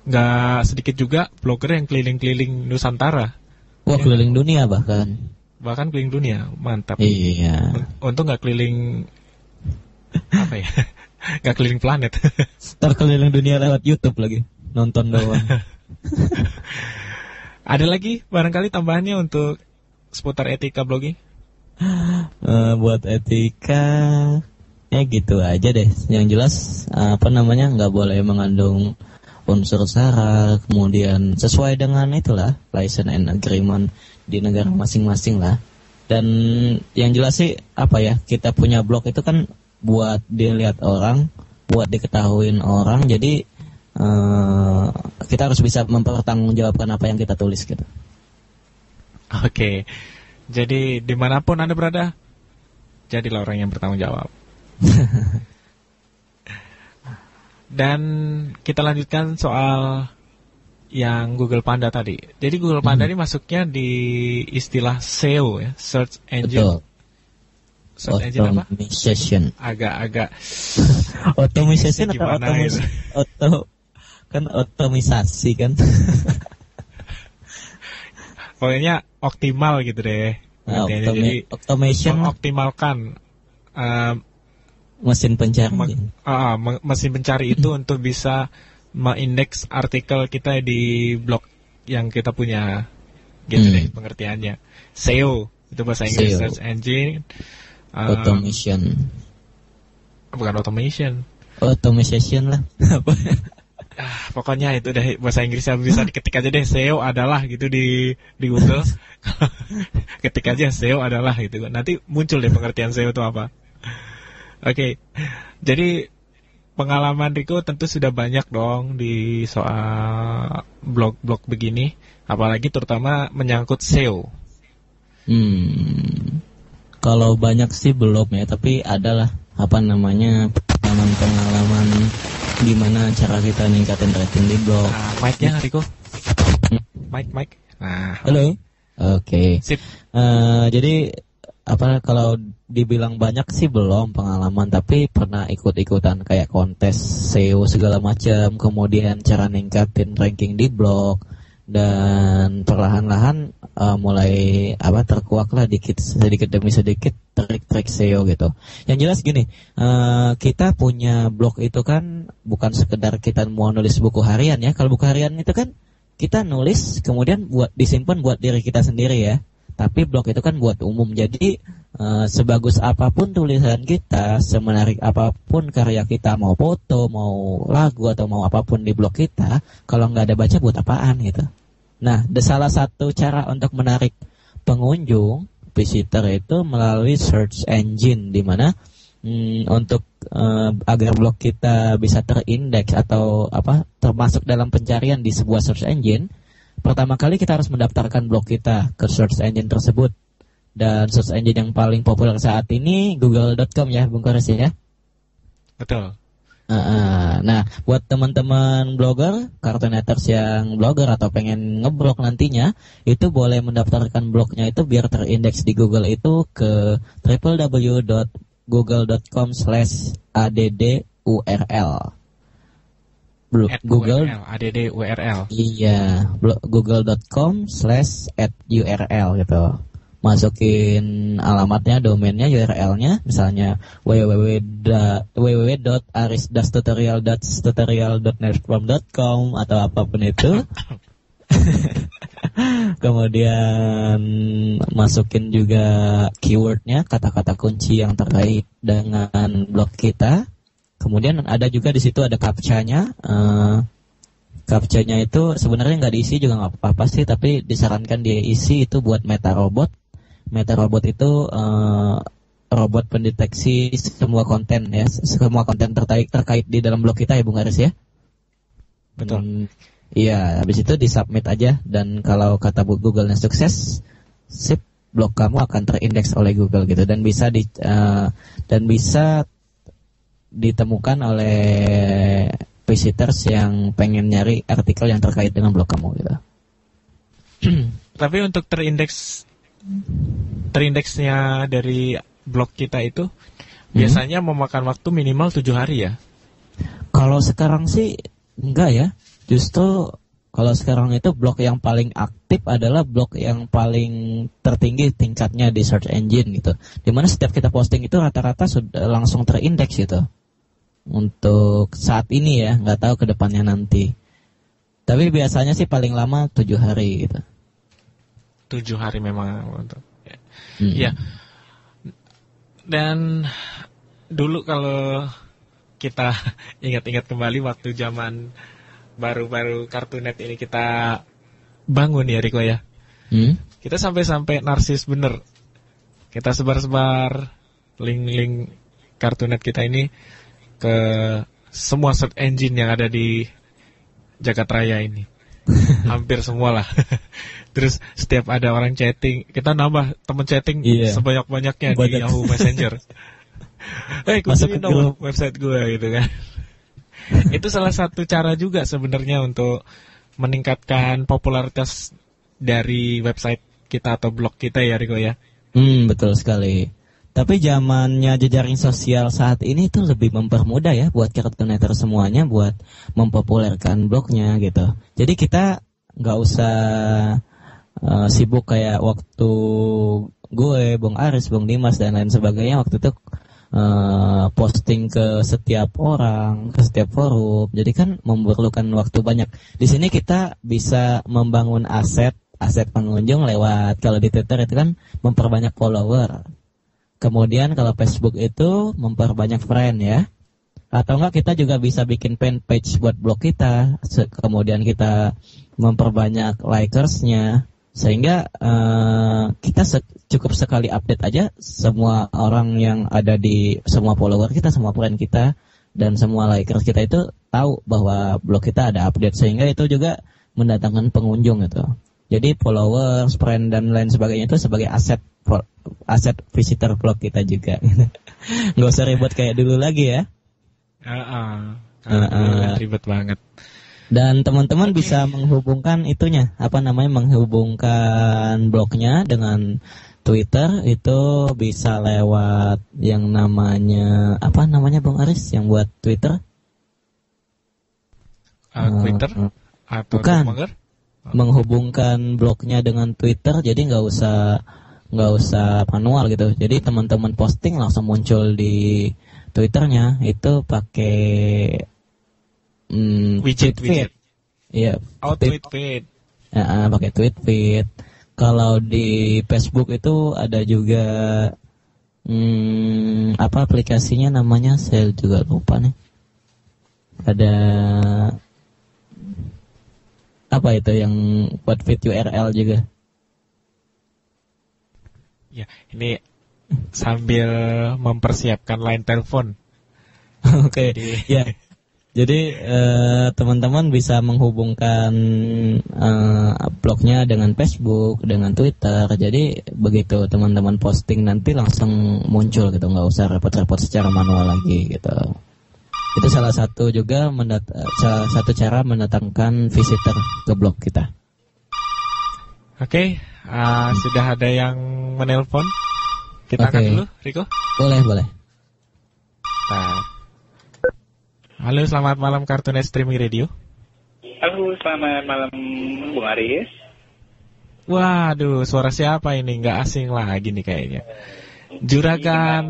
Gak sedikit juga blogger yang keliling-keliling Nusantara. Wah, keliling dunia bahkan. Bahkan keliling dunia, mantap. Iya. Untung gak keliling, apa ya, gak keliling planet. Terkeliling dunia lewat YouTube lagi, nonton doang. Ada lagi barangkali tambahannya untuk seputar etika blogging? Buat etika ya gitu aja deh. Yang jelas nggak boleh mengandung unsur sara, kemudian sesuai dengan itulah license and agreement di negara masing-masing lah. Dan yang jelas sih kita punya blog itu kan buat dilihat orang, buat diketahuin orang. Jadi kita harus bisa mempertanggungjawabkan apa yang kita tulis gitu. Oke, jadi dimanapun Anda berada, jadilah orang yang bertanggung jawab. Dan kita lanjutkan soal yang Google Panda tadi. Jadi Google Panda ini masuknya di istilah SEO ya, Search Engine. Betul. Search Engine apa? Automation. Agak Automation atau otomisasi kan. Pokoknya optimal gitu deh. Jadi automation mengoptimalkan mesin pencari. Mesin pencari itu untuk bisa mengindeks artikel kita di blog yang kita punya. Gitu deh pengertiannya. SEO itu bahasa Inggris, Search Engine Automation. Bukan automation. Automation lah. Pokoknya itu deh bahasa Inggrisnya, bisa diketik aja deh SEO adalah gitu di Google. Ketik aja SEO adalah gitu. Nanti muncul deh pengertian SEO itu apa. Oke. Jadi pengalaman Riko tentu sudah banyak dong di soal blog-blog begini, apalagi terutama menyangkut SEO. Kalau banyak sih belum ya, tapi adalah pengalaman gimana cara kita ningkatin rating di blog. Mic-nya Riko. Mic. Nah, halo. Oke. Sip. Jadi kalau dibilang banyak sih belum pengalaman, tapi pernah ikut-ikutan kayak kontes SEO segala macam, kemudian cara ningkatin ranking di blog, dan perlahan-lahan mulai terkuaklah sedikit demi sedikit trik-trik SEO gitu. Yang jelas gini, kita punya blog itu kan bukan sekedar kita mau nulis buku harian ya. Kalau buku harian itu kan kita nulis kemudian buat disimpan buat diri kita sendiri ya. Tapi blog itu kan buat umum. Jadi sebagus apapun tulisan kita, semenarik apapun karya kita, mau foto, mau lagu atau mau apapun di blog kita, kalau nggak ada baca buat apaan gitu. Nah, salah satu cara untuk menarik pengunjung, visitor itu melalui search engine, di mana untuk agar blog kita bisa terindeks atau termasuk dalam pencarian di sebuah search engine, pertama kali kita harus mendaftarkan blog kita ke search engine tersebut. Dan search engine yang paling populer saat ini google.com ya, Bung Koris ya. Betul. Nah, buat teman-teman blogger, cartooneters yang blogger atau pengen ngeblog nantinya, itu boleh mendaftarkan blognya itu biar terindeks di Google itu ke www.google.com/addurl. Google addurl. Iya, google.com/@url gitu. Masukin alamatnya, domainnya, URL-nya, misalnya www.arisdastutorial.nerdform.com atau apapun itu. Kemudian masukin juga keywordnya, kata-kata kunci yang terkait dengan blog kita. Kemudian ada juga di situ ada captcha-nya. Captcha-nya itu sebenarnya nggak diisi juga nggak apa-apa sih, tapi disarankan dia isi itu buat Meta Robot. Meta Robot itu robot pendeteksi semua konten ya, semua konten terkait di dalam blog kita ya Bung Aris ya. Betul. Iya, habis itu disubmit aja, dan kalau kata Google-nya sukses, sip, blog kamu akan terindeks oleh Google gitu, dan bisa ditemukan oleh visitors yang pengen nyari artikel yang terkait dengan blog kamu gitu. Tapi untuk terindeksnya dari blog kita itu biasanya memakan waktu minimal 7 hari ya. Kalau sekarang sih enggak ya. Justru kalau sekarang itu blog yang paling aktif adalah blog yang paling tertinggi tingkatnya di search engine gitu. Dimana setiap kita posting itu rata-rata sudah langsung terindeks gitu. Untuk saat ini ya, nggak tahu ke depannya nanti. Tapi biasanya sih paling lama 7 hari gitu. 7 hari memang untuk. Ya. Dan dulu kalau kita ingat-ingat kembali waktu zaman baru-baru Kartunet ini kita bangun ya Riko ya. Kita sampai narsis bener. Kita sebar-sebar link-link Kartunet kita ini ke semua search engine yang ada di Jagat Raya ini. Hampir semua lah. Terus setiap ada orang chatting, kita nambah teman chatting sebanyak-banyaknya di Yahoo Messenger. Kunjungin dong website gue gitu kan. Itu salah satu cara juga sebenarnya untuk meningkatkan popularitas dari website kita atau blog kita ya Riko ya. Betul sekali. Tapi zamannya jejaring sosial saat ini tuh lebih mempermudah ya buat Kartuneter semuanya buat mempopulerkan blognya gitu. Jadi kita nggak usah sibuk kayak waktu gue, Bung Aris, Bung Dimas dan lain sebagainya waktu itu posting ke setiap orang, ke setiap forum. Jadi kan memerlukan waktu banyak. Di sini kita bisa membangun aset pengunjung lewat, kalau di Twitter itu kan memperbanyak follower. Kemudian kalau Facebook itu memperbanyak friend ya. Atau enggak kita juga bisa bikin fan page buat blog kita. Kemudian kita memperbanyak likersnya. Sehingga kita cukup sekali update aja, semua orang yang ada di semua follower kita, semua friend kita, dan semua likers kita itu tahu bahwa blog kita ada update. Sehingga itu juga mendatangkan pengunjung gitu. Jadi followers, friend, dan lain sebagainya itu sebagai aset visitor blog kita juga. Nggak usah ribet kayak dulu lagi ya. Ribet banget. Dan teman-teman bisa menghubungkan menghubungkan blognya dengan Twitter, itu bisa lewat yang namanya Bung Aris yang buat Twitter? Twitter atau bukan. Blogger? Menghubungkan blognya dengan Twitter, jadi nggak usah manual gitu. Jadi teman-teman posting langsung muncul di Twitternya itu pakai widget. Iya. Tweet feed. Pakai tweet feed. Kalau di Facebook itu ada juga aplikasinya namanya, saya juga lupa nih. Ada apa itu yang buat feed URL juga? Ya, ini sambil mempersiapkan line telepon. Oke. Ya. Jadi teman-teman bisa menghubungkan blognya dengan Facebook, dengan Twitter. Jadi begitu teman-teman posting nanti langsung muncul gitu, nggak usah repot-repot secara manual lagi gitu. Itu salah satu juga salah satu cara mendatangkan visitor ke blog kita. Oke, sudah ada yang menelpon. Kita angkat dulu, Riko. Boleh. Nah. Halo, selamat malam Kartunet Streaming Radio. Halo, selamat malam Bung Aris. Waduh, suara siapa ini? Nggak asing lagi nih kayaknya. Juragan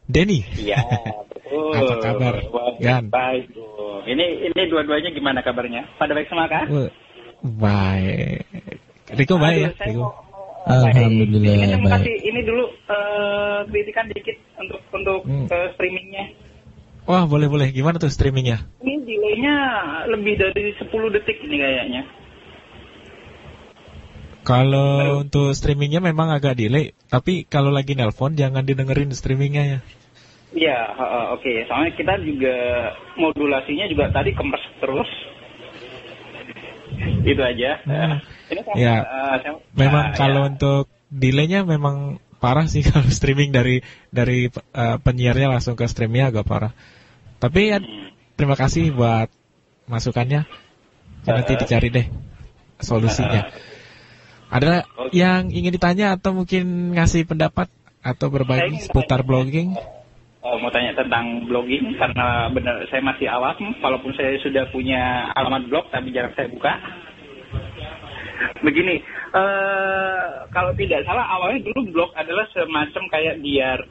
Denny. Iya, betul. Apa kabar, Gan? Baik, Bung. Ini dua-duanya gimana kabarnya? Pada baik semua kah? Baik. Riko baik ya? Riko. Alhamdulillah. Saya mau kasih ini dulu kritikan dikit untuk streamingnya. Wah, boleh. Gimana tuh streamingnya? Ini delay-nya lebih dari 10 detik ini kayaknya. Kalau untuk streamingnya memang agak delay, tapi kalau lagi nelpon jangan didengerin streamingnya ya. Iya, oke. Soalnya kita juga modulasinya juga tadi kempes terus. Itu aja. Ini memang kalau untuk delaynya memang parah sih kalau streaming dari penyiarnya langsung ke streamnya agak parah. Tapi ya, terima kasih buat masukannya. Nanti dicari deh solusinya. Ada yang ingin ditanya atau mungkin ngasih pendapat atau berbagi seputar blogging? Mau tanya tentang blogging karena benar saya masih awam, walaupun saya sudah punya alamat blog tapi jarang saya buka. Begini, kalau tidak salah awalnya dulu blog adalah semacam kayak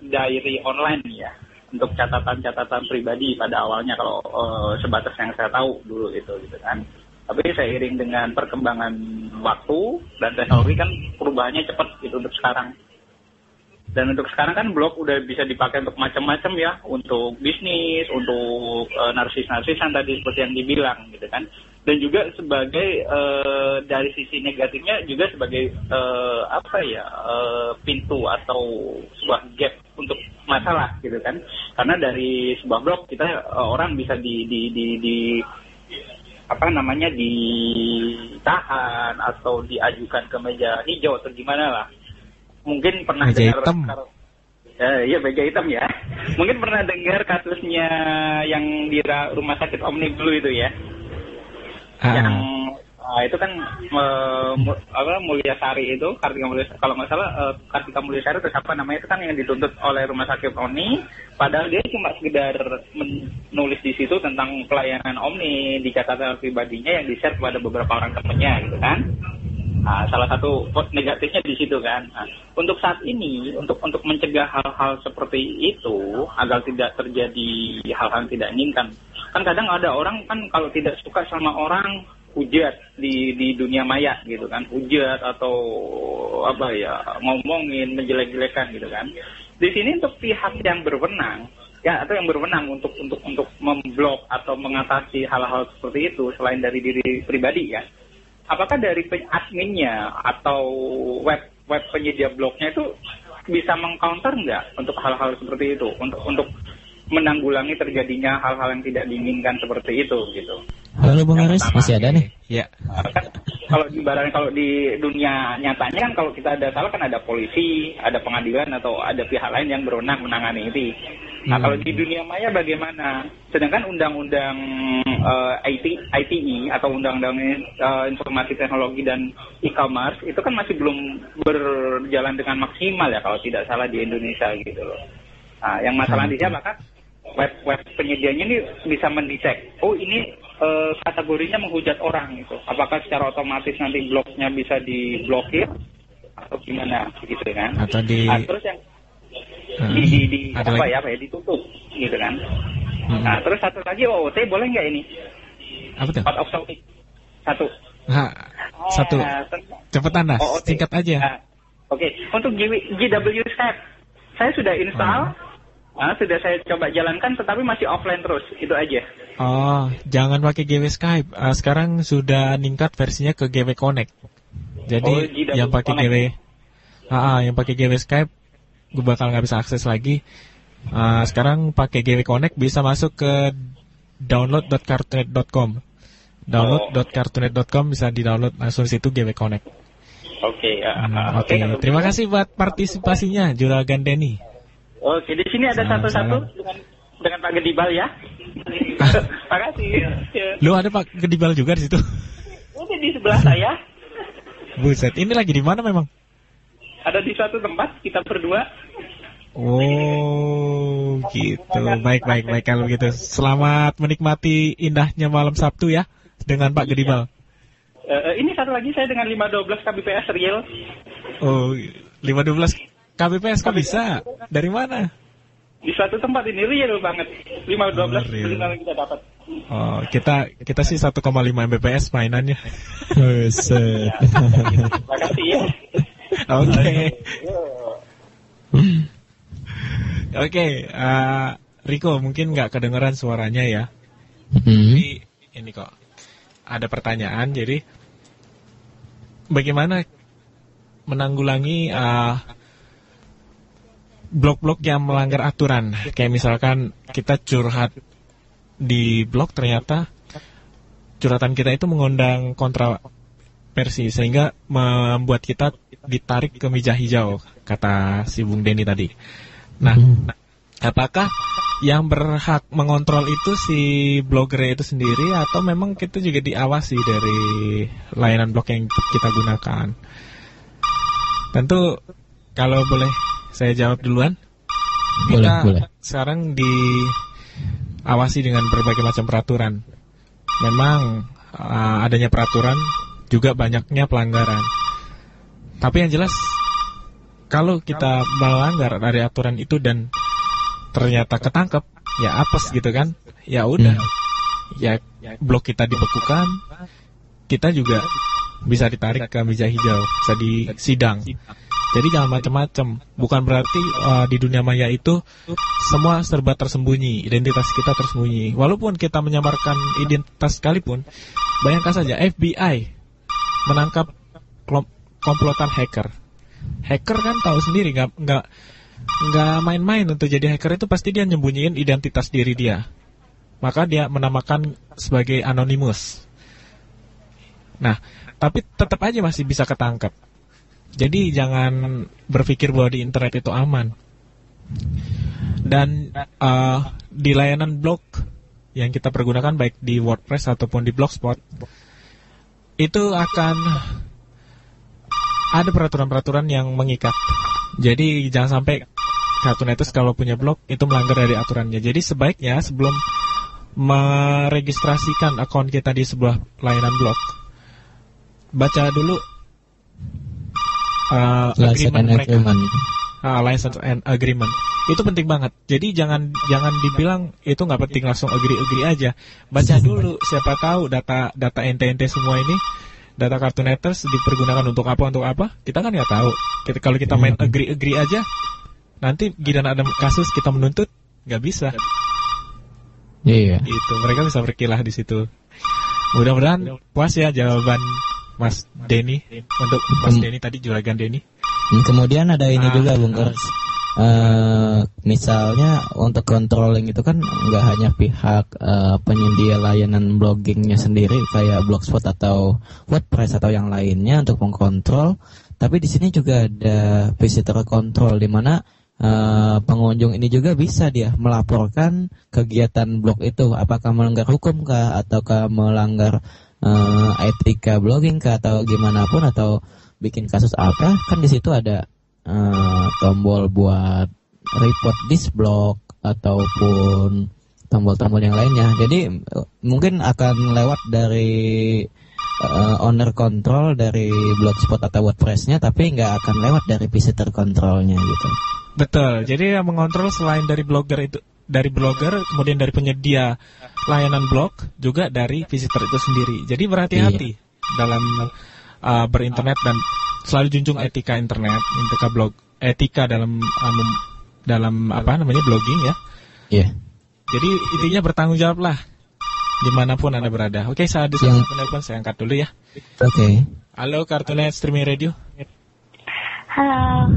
diary online ya, untuk catatan-catatan pribadi pada awalnya kalau sebatas yang saya tahu dulu itu gitu kan. Tapi seiring dengan perkembangan waktu dan teknologi kan perubahannya cepat gitu untuk sekarang. Dan untuk sekarang kan blog udah bisa dipakai untuk macam-macam ya, untuk bisnis, untuk narsis-narsisan tadi seperti yang dibilang gitu kan. Dan juga sebagai dari sisi negatifnya juga sebagai pintu atau sebuah gap untuk masalah gitu kan. Karena dari sebuah blog kita orang bisa ditahan atau diajukan ke meja hijau atau gimana lah. Mungkin pernah meja dengar hitam. Meja hitam ya. Mungkin pernah dengar kasusnya yang di rumah sakit Omni dulu itu ya. Yang itu kan Mulyasari itu, Kartika Mulyasari, kalau nggak salah Kartika Mulyasari itu siapa namanya, itu kan yang dituntut oleh rumah sakit Omni, padahal dia cuma sekedar menulis di situ tentang pelayanan Omni di catatan pribadinya yang di-share kepada beberapa orang temannya gitu kan. Salah satu negatifnya di situ kan. Untuk saat ini, untuk mencegah hal-hal seperti itu agar tidak terjadi hal-hal yang tidak inginkan. Kan kadang ada orang kan kalau tidak suka sama orang hujat di dunia maya gitu kan, hujat atau ngomongin, menjelek-jelekan gitu kan. Di sini untuk pihak yang berwenang ya, atau yang berwenang untuk memblok atau mengatasi hal-hal seperti itu selain dari diri pribadi ya. Apakah dari adminnya atau web penyedia blognya itu bisa meng-counter nggak untuk hal-hal seperti itu, untuk menanggulangi terjadinya hal-hal yang tidak diinginkan seperti itu gitu. Halo Bung Aris, masih ada nih? Ya. Kan kalau di dunia nyatanya kan kalau kita ada salah kan ada polisi, ada pengadilan atau ada pihak lain yang berwenang menangani itu. Nah kalau di dunia maya bagaimana? Sedangkan undang-undang ITE atau undang-undang informasi teknologi dan e-commerce itu kan masih belum berjalan dengan maksimal ya kalau tidak salah di Indonesia gitu loh. Nah yang masalah di sini maka web penyedianya ini bisa mendetect, oh ini kategorinya menghujat orang gitu. Apakah secara otomatis nanti blognya bisa diblokir atau gimana gitu kan? Atau terus yang ditutup gitu kan? Nah terus satu lagi OOT boleh nggak ini? Apa tuh? Out of topic satu. Satu. Cepetan lah, singkat aja. Oke. Untuk GW Skype saya sudah install. Sudah saya coba jalankan tetapi masih offline terus, itu aja. Oh, jangan pakai GW Skype. Sekarang sudah meningkat versinya ke GW Connect. Jadi yang pakai GW yang pakai GW Skype gue bakal nggak bisa akses lagi. Sekarang pakai GW Connect bisa masuk ke download.cartoonet.com. Download.cartoonet.com bisa di-download langsung situ GW Connect. Oke. Terima kasih buat partisipasinya Juragan Denny. Oke, di sini ada satu-satu dengan Pak Gedibal ya. Makasih. Ya. Lu ada Pak Gedibal juga di situ? Ini di sebelah saya. Buset, ini lagi di mana memang? Ada di suatu tempat kita berdua. Oh, gitu. Baik kalau gitu. Selamat menikmati indahnya malam Sabtu ya dengan Pak Gedibal. Ini satu lagi saya dengan 512 Kbps real. Oh, 512 KBPS kok bisa? Dari mana? Di suatu tempat ini real banget. 512 yang kita dapat. Oh, kita sih 1,5 Mbps mainannya. Set. Makasih ya. Oke. Riko, mungkin nggak kedengeran suaranya ya. Jadi ini kok ada pertanyaan. Jadi bagaimana menanggulangi blog-blog yang melanggar aturan? Kayak misalkan kita curhat di blog, ternyata curhatan kita itu mengundang kontroversi sehingga membuat kita ditarik ke meja hijau, kata si Bung Denny tadi. Nah, apakah yang berhak mengontrol itu si blogger itu sendiri atau memang kita juga diawasi dari layanan blog yang kita gunakan? Tentu kalau boleh saya jawab duluan. Boleh. Sekarang diawasi dengan berbagai macam peraturan. Memang adanya peraturan juga banyaknya pelanggaran. Tapi yang jelas kalau kita melanggar dari aturan itu dan ternyata ketangkep, ya apes gitu kan, ya udah, ya blog kita dibekukan, kita juga bisa ditarik ke meja hijau, bisa disidang. Jadi jangan macam-macam. Bukan berarti di dunia maya itu semua serba tersembunyi, identitas kita tersembunyi. Walaupun kita menyamarkan identitas sekalipun, bayangkan saja FBI menangkap komplotan hacker. Hacker kan tahu sendiri, nggak main-main untuk jadi hacker itu pasti dia nyembunyiin identitas diri dia. Maka dia menamakan sebagai anonymous. Nah, tapi tetap aja masih bisa ketangkep. Jadi jangan berpikir bahwa di internet itu aman. Dan di layanan blog yang kita pergunakan baik di WordPress ataupun di Blogspot, itu akan ada peraturan-peraturan yang mengikat. Jadi jangan sampai Cartoonetters kalau punya blog itu melanggar dari aturannya. Jadi sebaiknya sebelum meregistrasikan akun kita di sebuah layanan blog, baca dulu agreement mereka. License and agreement itu penting banget. Jadi jangan dibilang itu nggak penting, langsung agree aja. Baca dulu, siapa tahu data ente semua ini, data Cartoonetters dipergunakan untuk apa? Kita kan nggak tahu. Kalau kita main agree aja, nanti giliran ada kasus kita menuntut nggak bisa. Iya. Itu mereka bisa berkilah di situ. Mudah-mudahan puas ya jawaban Mas Denny. Untuk Mas Denny tadi, juragan Denny. Kemudian ada ini juga Bung Kers. Misalnya untuk controlling itu kan nggak hanya pihak penyedia layanan bloggingnya sendiri kayak Blogspot atau WordPress atau yang lainnya untuk mengkontrol, tapi di sini juga ada visitor control di mana pengunjung ini juga bisa dia melaporkan kegiatan blog itu apakah melanggar hukum kah ataukah melanggar etika blogging kah atau gimana pun, atau bikin kasus apa, kan di situ ada tombol buat report this blog ataupun tombol-tombol yang lainnya. Jadi mungkin akan lewat dari owner control dari Blogspot atau WordPress-nya, tapi nggak akan lewat dari visitor control-nya gitu. Betul. Jadi yang mengontrol selain dari blogger, kemudian dari penyedia layanan blog, juga dari visitor itu sendiri. Jadi berhati-hati dalam berinternet dan selalu junjung etika internet, etika dalam blogging ya. Iya. Jadi intinya bertanggung jawab lah dimanapun Anda berada. Oke, saya ada satu penelpon, saya angkat dulu ya. Oke. Halo Cartoonet Streaming Radio. Halo.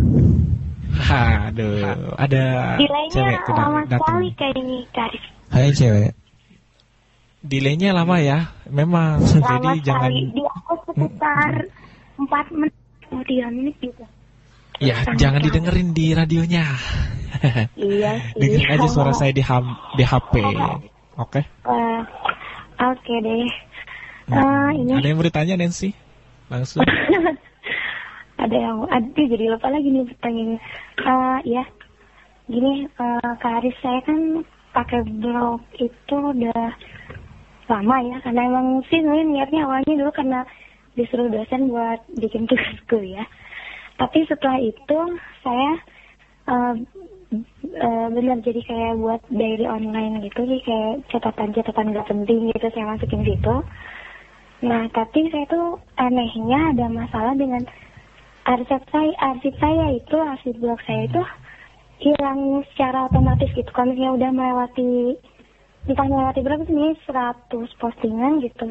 Aduh, ada cewek lama datang. sekali kayak ini, Karis. Hai cewek. Delaynya lama ya, memang. Lama jadi sekali. jangan. Di aku sekitar 4 menit, 3 menit gitu. Ya, jangan didengerin di radionya. Iya sih. Dengerin aja suara saya di HP. Oke? Oke deh. Ini. Ada yang bertanya, Nancy? Langsung. Aduh, jadi lupa lagi nih pertanyaannya. Ya, gini, Karis, saya kan pakai blog itu udah lama ya, karena emang sih niatnya awalnya dulu karena disuruh dosen buat bikin tugas kuliah. Tapi setelah itu saya benar jadi kayak buat diary online gitu, jadi kayak catatan-catatan gak penting gitu saya masukin situ. Nah, tapi saya tuh anehnya ada masalah dengan arsip blog saya itu hilang secara otomatis gitu. Kalau misalnya udah melewati berapa sih, 100 postingan gitu.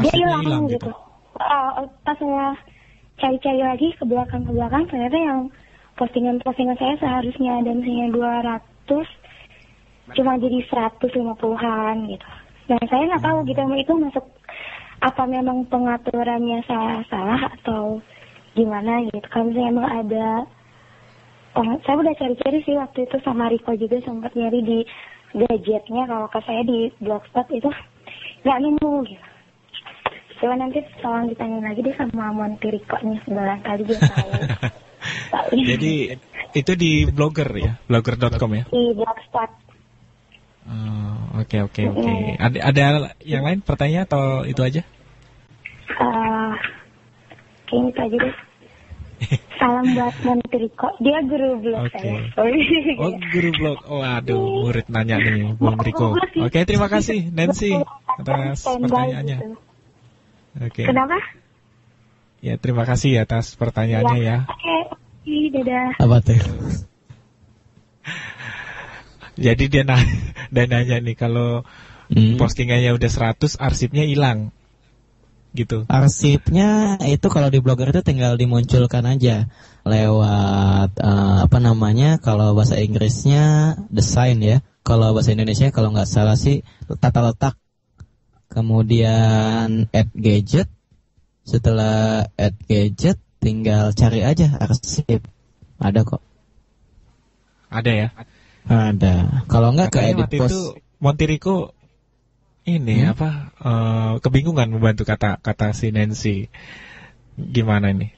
Dia hilang gitu. Pas saya cari-cari lagi ke belakang ternyata yang postingan saya seharusnya ada misalnya 200 cuma jadi 150-an gitu. Dan saya nggak tahu gitu itu masuk apa memang pengaturannya saya salah atau gimana gitu. Kalau misalnya emang ada, saya udah cari-cari sih waktu itu sama Riko juga sempat nyari di gadgetnya. Kalau ke saya di Blogspot itu nggak nemu gitu. Coba nanti tolong ditanya lagi deh sama Monty Riko-nya, barangkali dia tahu. Jadi itu di blogger ya, blogger.com ya? Di Blogspot. Oke. Ada yang lain pertanyaan atau itu aja? Kayaknya itu aja deh. Salam buat Monty Riko. Dia guru blog saya. Oh, guru blog. Oh, aduh, murid nanya nih, Bung Riko. Oke, terima kasih Nancy atas pertanyaannya. Gitu. Oke. Kenapa? Ya, terima kasih atas pertanyaannya ya. Oke, dadah. Apa tuh? Jadi dia nanya nih, kalau postingannya udah 100, arsipnya hilang. Gitu. Arsipnya itu kalau di Blogger itu tinggal dimunculkan aja lewat kalau bahasa Inggrisnya design ya. Kalau bahasa Indonesia kalau nggak salah sih tata letak. Kemudian add gadget. Setelah add gadget tinggal cari aja arsip. Ada kok. Ada ya? Ada. Kalau nggak ke edit post. Itu Monty Riko ini kebingungan membantu kata si Nancy. Gimana ini?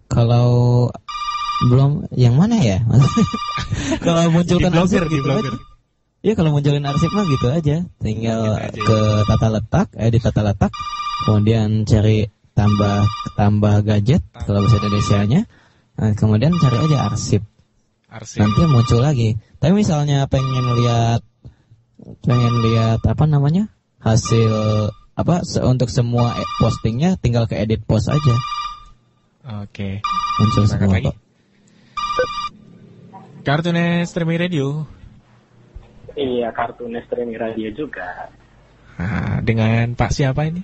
Kalau belum yang mana ya? Kalau munculkan di arsip blogger. Iya, kalau munculin arsip mah gitu aja. Tinggal ke tata letak, edit tata letak, kemudian cari tambah gadget kalau bahasa Indonesianya. Nah, kemudian cari aja arsip. Nanti muncul lagi. Tapi misalnya pengen lihat hasil untuk semua postingnya, tinggal ke edit post aja. Oke. Muncul semua lagi. Kartunes Streaming Radio. Iya, Kartunes Streaming Radio juga. Dengan Pak siapa ini?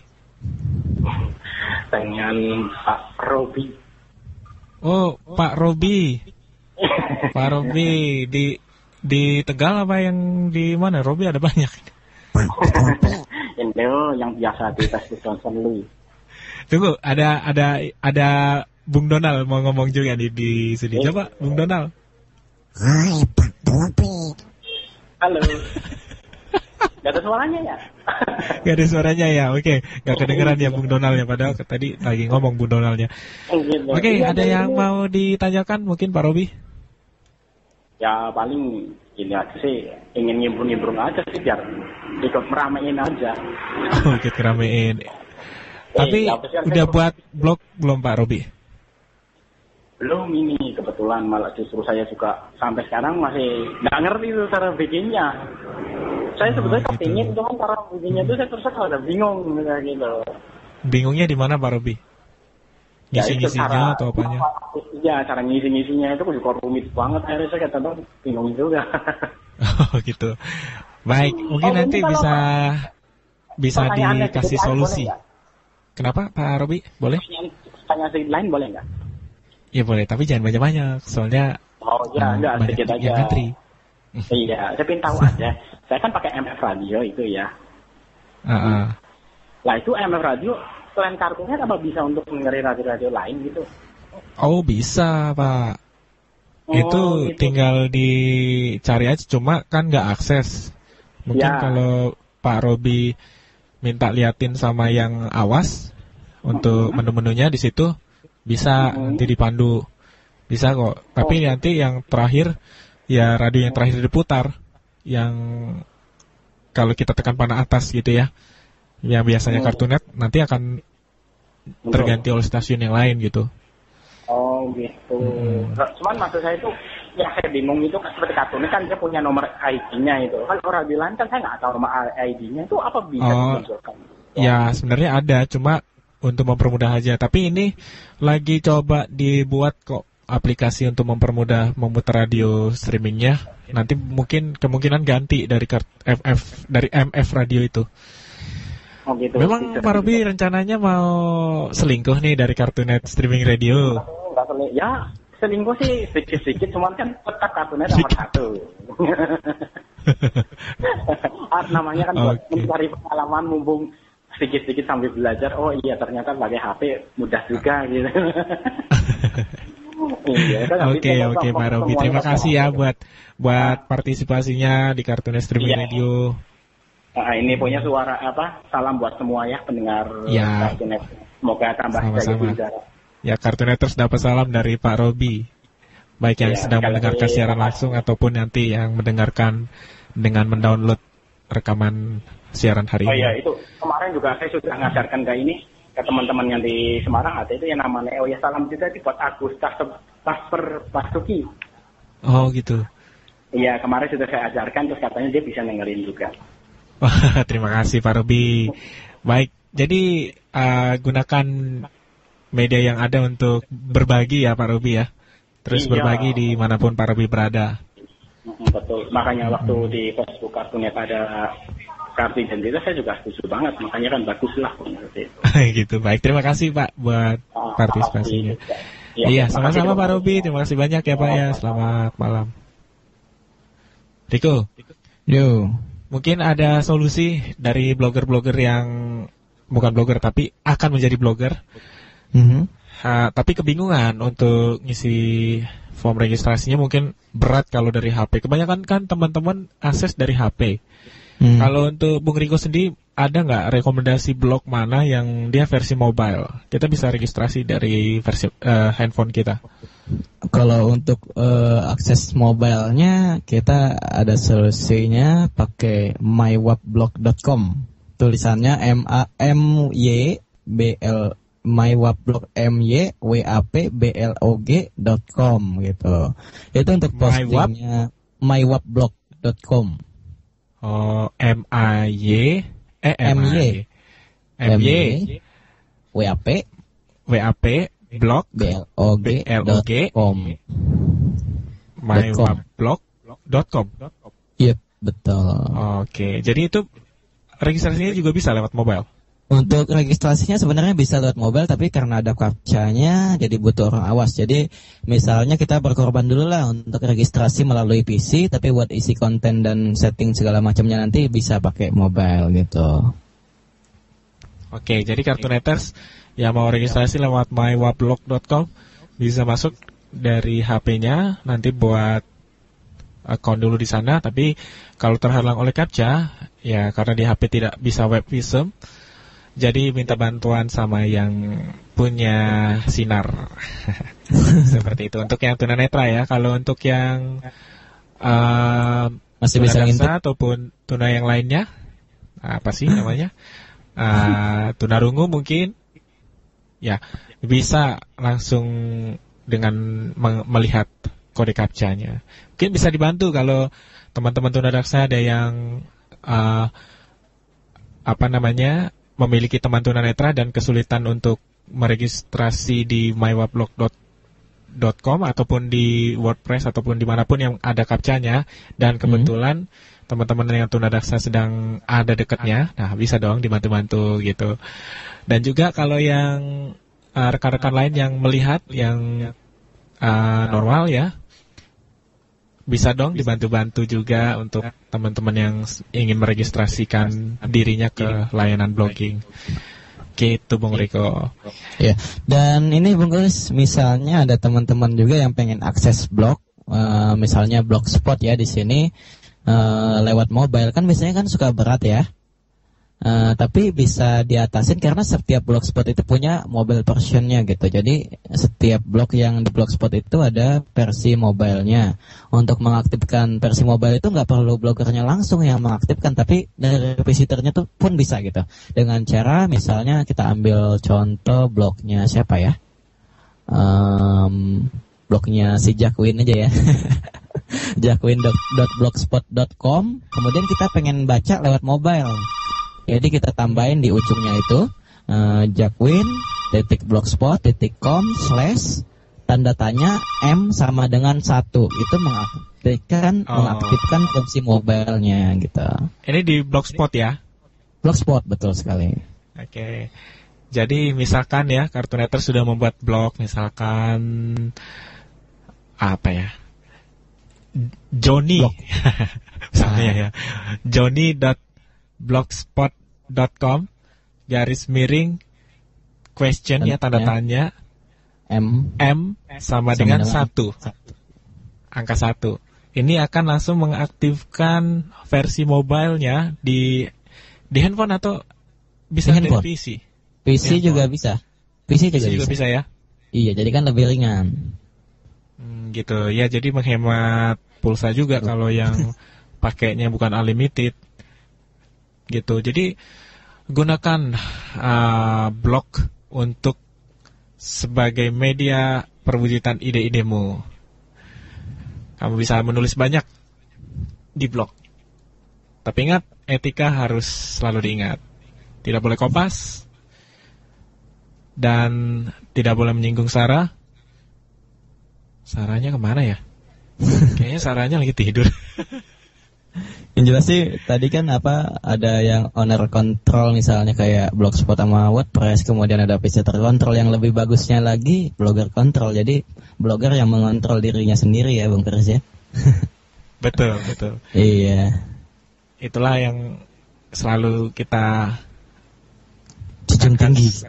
Dengan Pak Robi. Oh, Pak Robi. Pak Robi di Tegal apa yang di mana? Robi ada banyak. Ini yang biasa di tes Johnson Lee. Tunggu, ada Bung Donald mau ngomong juga di sini. Coba Bung Donald. Hai Pak Robi. Halo. Gak ada suaranya ya? Gak ada suaranya ya, oke. Gak kedengeran ya Bung Donaldnya, padahal tadi lagi ngomong Bung Donaldnya. Oke, ada yang mau ditanyakan mungkin Pak Robi? Ya paling ini aja sih, ingin nyimbrung aja sih biar ikut meramein aja. Oh, ikut ngeramein. Tapi udah buat blog belum Pak Robi? Belum, ini kebetulan malah justru saya juga sampai sekarang masih nggak ngerti itu cara bikinnya. Saya sebetulnya kepingin, cuma cara bikinnya itu saya terus ada bingung gitu. Bingungnya di mana Pak Robi? Ngisi-ngisinya atau apanya? Iya, cara ngisi-ngisinya itu juga rumit banget. Akhirnya saya kadang bingung juga. Oh gitu. Baik, mungkin nanti bisa dikasih solusi. Kenapa Pak Robi? Boleh? Tanya sedikit lain boleh nggak? Ya boleh, tapi jangan banyak-banyak. Soalnya enggak sedikit aja. Ngantri. Iya, saya pengen tahu aja. Saya kan pakai MF Radio itu ya. Lah itu MF Radio selain kartunya apa bisa untuk mendengar radio-radio lain gitu? Oh bisa Pak. Itu tinggal dicari aja, cuma kan nggak akses. Mungkin kalau Pak Robi minta liatin sama yang awas untuk menu-menunya di situ bisa nanti dipandu, bisa kok. Tapi nanti yang terakhir ya radio yang terakhir diputar, yang kalau kita tekan panah atas gitu ya, yang biasanya Kartunet nanti akan terganti oleh stasiun yang lain gitu. Oh gitu. Cuman maksud saya itu yang saya bingung itu kan seperti Kartunet kan dia punya nomor ID-nya itu. Kan orang bilang kan saya nggak tahu nomor ID-nya itu apa bisa dimunculkan? Ya sebenarnya ada, cuma untuk mempermudah aja. Tapi ini lagi coba dibuat kok aplikasi untuk mempermudah memutar radio streamingnya. Nanti mungkin kemungkinan ganti dari dari MF radio itu. Oh gitu. Memang Pak Robi rencananya mau selingkuh nih dari Kartunet streaming radio. Enggak selingkuh. Ya, selingkuh sih sedikit-sedikit, cuman kan tetap Kartunet nomor 1. Namanya kan buat mencari pengalaman, mumpung sedikit-sedikit sambil belajar. Oh iya, ternyata pakai HP mudah juga gitu. Oke Pak Robi, terima kasih ya buat partisipasinya di Kartunet streaming radio. Ini punya suara salam buat semua ya pendengar Kartunet. Semoga tambah sama-sama. Ya, Kartuneters dapat salam dari Pak Robi. Baik yang sedang mendengarkan siaran langsung ataupun nanti yang mendengarkan dengan mendownload rekaman siaran hari ini. Oh iya, itu kemarin juga saya sudah ngajarkan ke teman-teman yang di Semarang, ada itu yang namanya salam juga buat Agus Tasper Pasuki. Oh gitu. Iya, kemarin sudah saya ajarkan, terus katanya dia bisa dengerin juga. Wah, terima kasih Pak Robi. Baik, jadi gunakan media yang ada untuk berbagi ya Pak Robi ya. Terus berbagi dimanapun Pak Robi berada. Betul, makanya waktu di Facebook Kartunet ada kartu identitas, saya juga setuju banget. Makanya kan bagus lah. Gitu, baik. Terima kasih Pak buat partisipasinya. Iya, sama-sama Pak Robi. Terima kasih banyak ya Pak ya. Selamat malam. Riko. Yo. Mungkin ada solusi dari blogger-blogger yang bukan blogger tapi akan menjadi blogger. Tapi kebingungan untuk ngisi form registrasinya, mungkin berat kalau dari HP. Kebanyakan kan teman-teman akses dari HP. Kalau untuk Bung Riko sendiri, ada nggak rekomendasi blog mana yang dia versi mobile? Kita bisa registrasi dari versi handphone kita. Kalau untuk akses mobilenya, kita ada solusinya pakai mywaplog.com. Tulisannya mywaplog.com gitu. Itu untuk postingnya mywaplog.com. Oh, blog.com. mywaplog.com. Iya, betul. Oke, jadi itu registrasinya juga bisa lewat mobile? Untuk registrasinya sebenarnya bisa lewat mobile, tapi karena ada captcha-nya jadi butuh orang awas. Jadi misalnya kita berkorban dulu lah untuk registrasi melalui PC, tapi buat isi konten dan setting segala macamnya nanti bisa pakai mobile gitu. Oke, jadi Kartuneters yang mau registrasi lewat mywaplog.com bisa masuk dari HP-nya, nanti buat akun dulu di sana. Tapi kalau terhalang oleh captcha, ya karena di HP tidak bisa web visum, jadi minta bantuan sama yang punya sinar. Seperti itu untuk yang tunanetra ya. Kalau untuk yang masih bisa ngintip ataupun tuna yang lainnya, apa sih namanya? Tunarungu mungkin. Ya, bisa langsung dengan melihat kode captcha-nya. Mungkin bisa dibantu kalau teman-teman tunadaksa ada yang memiliki teman tunanetra dan kesulitan untuk meregistrasi di mywaplog.com ataupun di WordPress ataupun dimanapun yang ada captcha-nya, dan kebetulan teman-teman yang tunadaksa sedang ada dekatnya, nah bisa dong dibantu-bantu gitu. Dan juga kalau yang rekan-rekan lain yang melihat yang normal ya, bisa dong dibantu-bantu juga untuk teman-teman yang ingin meregistrasikan dirinya ke layanan blogging. Gitu Bung Riko. Ya, dan ini Bung Guris, misalnya ada teman-teman juga yang pengen akses blog, misalnya Blogspot ya di sini lewat mobile, kan biasanya kan suka berat ya. Tapi bisa diatasin karena setiap Blogspot itu punya mobile versionnya gitu. Jadi setiap blog yang di Blogspot itu ada versi mobilenya. Untuk mengaktifkan versi mobile itu nggak perlu blogernya langsung yang mengaktifkan, tapi dari visitornya tuh pun bisa gitu. Dengan cara misalnya kita ambil contoh blognya siapa ya? Blognya si Jacqueline aja ya. jacqueline.blogspot.com. Kemudian kita pengen baca lewat mobile. Jadi kita tambahin di ujungnya itu jakwin.blogspot.com/ tanda tanya M sama dengan 1. Itu mengaktifkan fungsi mobile-nya gitu. Ini di Blogspot ya? Blogspot, betul sekali. Oke. Jadi misalkan ya, Cartoonetter sudah membuat blog, misalkan apa ya? Johnny. Misalnya ya. Johnny.blogspot.com /question ya, tanda tanya M sama dengan 1. Angka 1. Ini akan langsung mengaktifkan versi mobilenya di handphone atau bisa di PC? PC juga bisa. PC juga bisa ya? Iya, jadi kan lebih ringan. Gitu ya, jadi menghemat pulsa juga kalau yang pakainya bukan unlimited. Gitu. Jadi gunakan blog untuk sebagai media perwujudan ide-idemu. Kamu bisa menulis banyak di blog. Tapi ingat, etika harus selalu diingat. Tidak boleh kopas dan tidak boleh menyinggung Sarah. Sarahnya kemana ya? Kayaknya Sarahnya lagi tidur. Yang jelas sih tadi kan ada yang owner control misalnya kayak Blogspot sama WordPress, kemudian ada visitor control, yang lebih bagusnya lagi blogger control. Jadi blogger yang mengontrol dirinya sendiri ya, Bung Chris ya. Betul. Iya. Itulah yang selalu kita junjung tinggi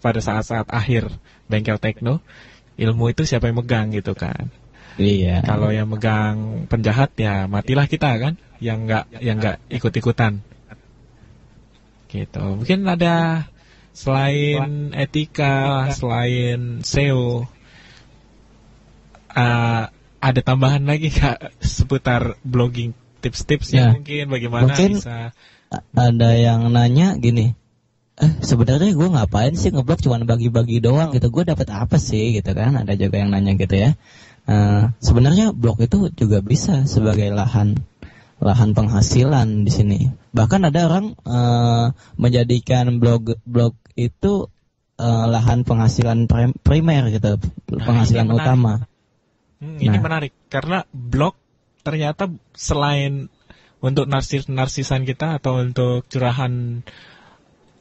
pada saat-saat akhir Bengkel Tekno. Ilmu itu siapa yang megang gitu kan. Iya. Kalau yang megang penjahat ya matilah kita kan, yang nggak ikut-ikutan. Gitu. Mungkin ada selain etika, selain SEO, ada tambahan lagi Kak seputar blogging, tips-tips ya, mungkin bagaimana bisa. Ada yang nanya gini, sebenarnya gue ngapain sih ngeblog, cuman bagi-bagi doang gitu, gue dapat apa sih gitu kan. Ada juga yang nanya gitu ya. Sebenarnya blog itu juga bisa sebagai lahan penghasilan di sini. Bahkan ada orang menjadikan blog itu lahan penghasilan primer gitu, penghasilan utama. Ini menarik karena blog ternyata selain untuk narsisan kita atau untuk curahan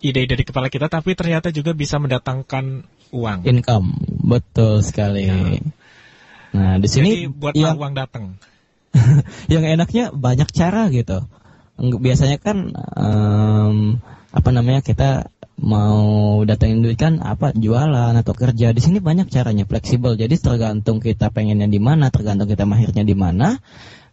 ide-ide di kepala kita, tapi ternyata juga bisa mendatangkan uang. Income, betul sekali. Nah, di sini jadi buat uang datang. Yang enaknya banyak cara gitu. Biasanya kan kita mau datangin duit kan jualan atau kerja. Di sini banyak caranya, fleksibel. Jadi tergantung kita pengennya di mana, tergantung kita mahirnya di mana.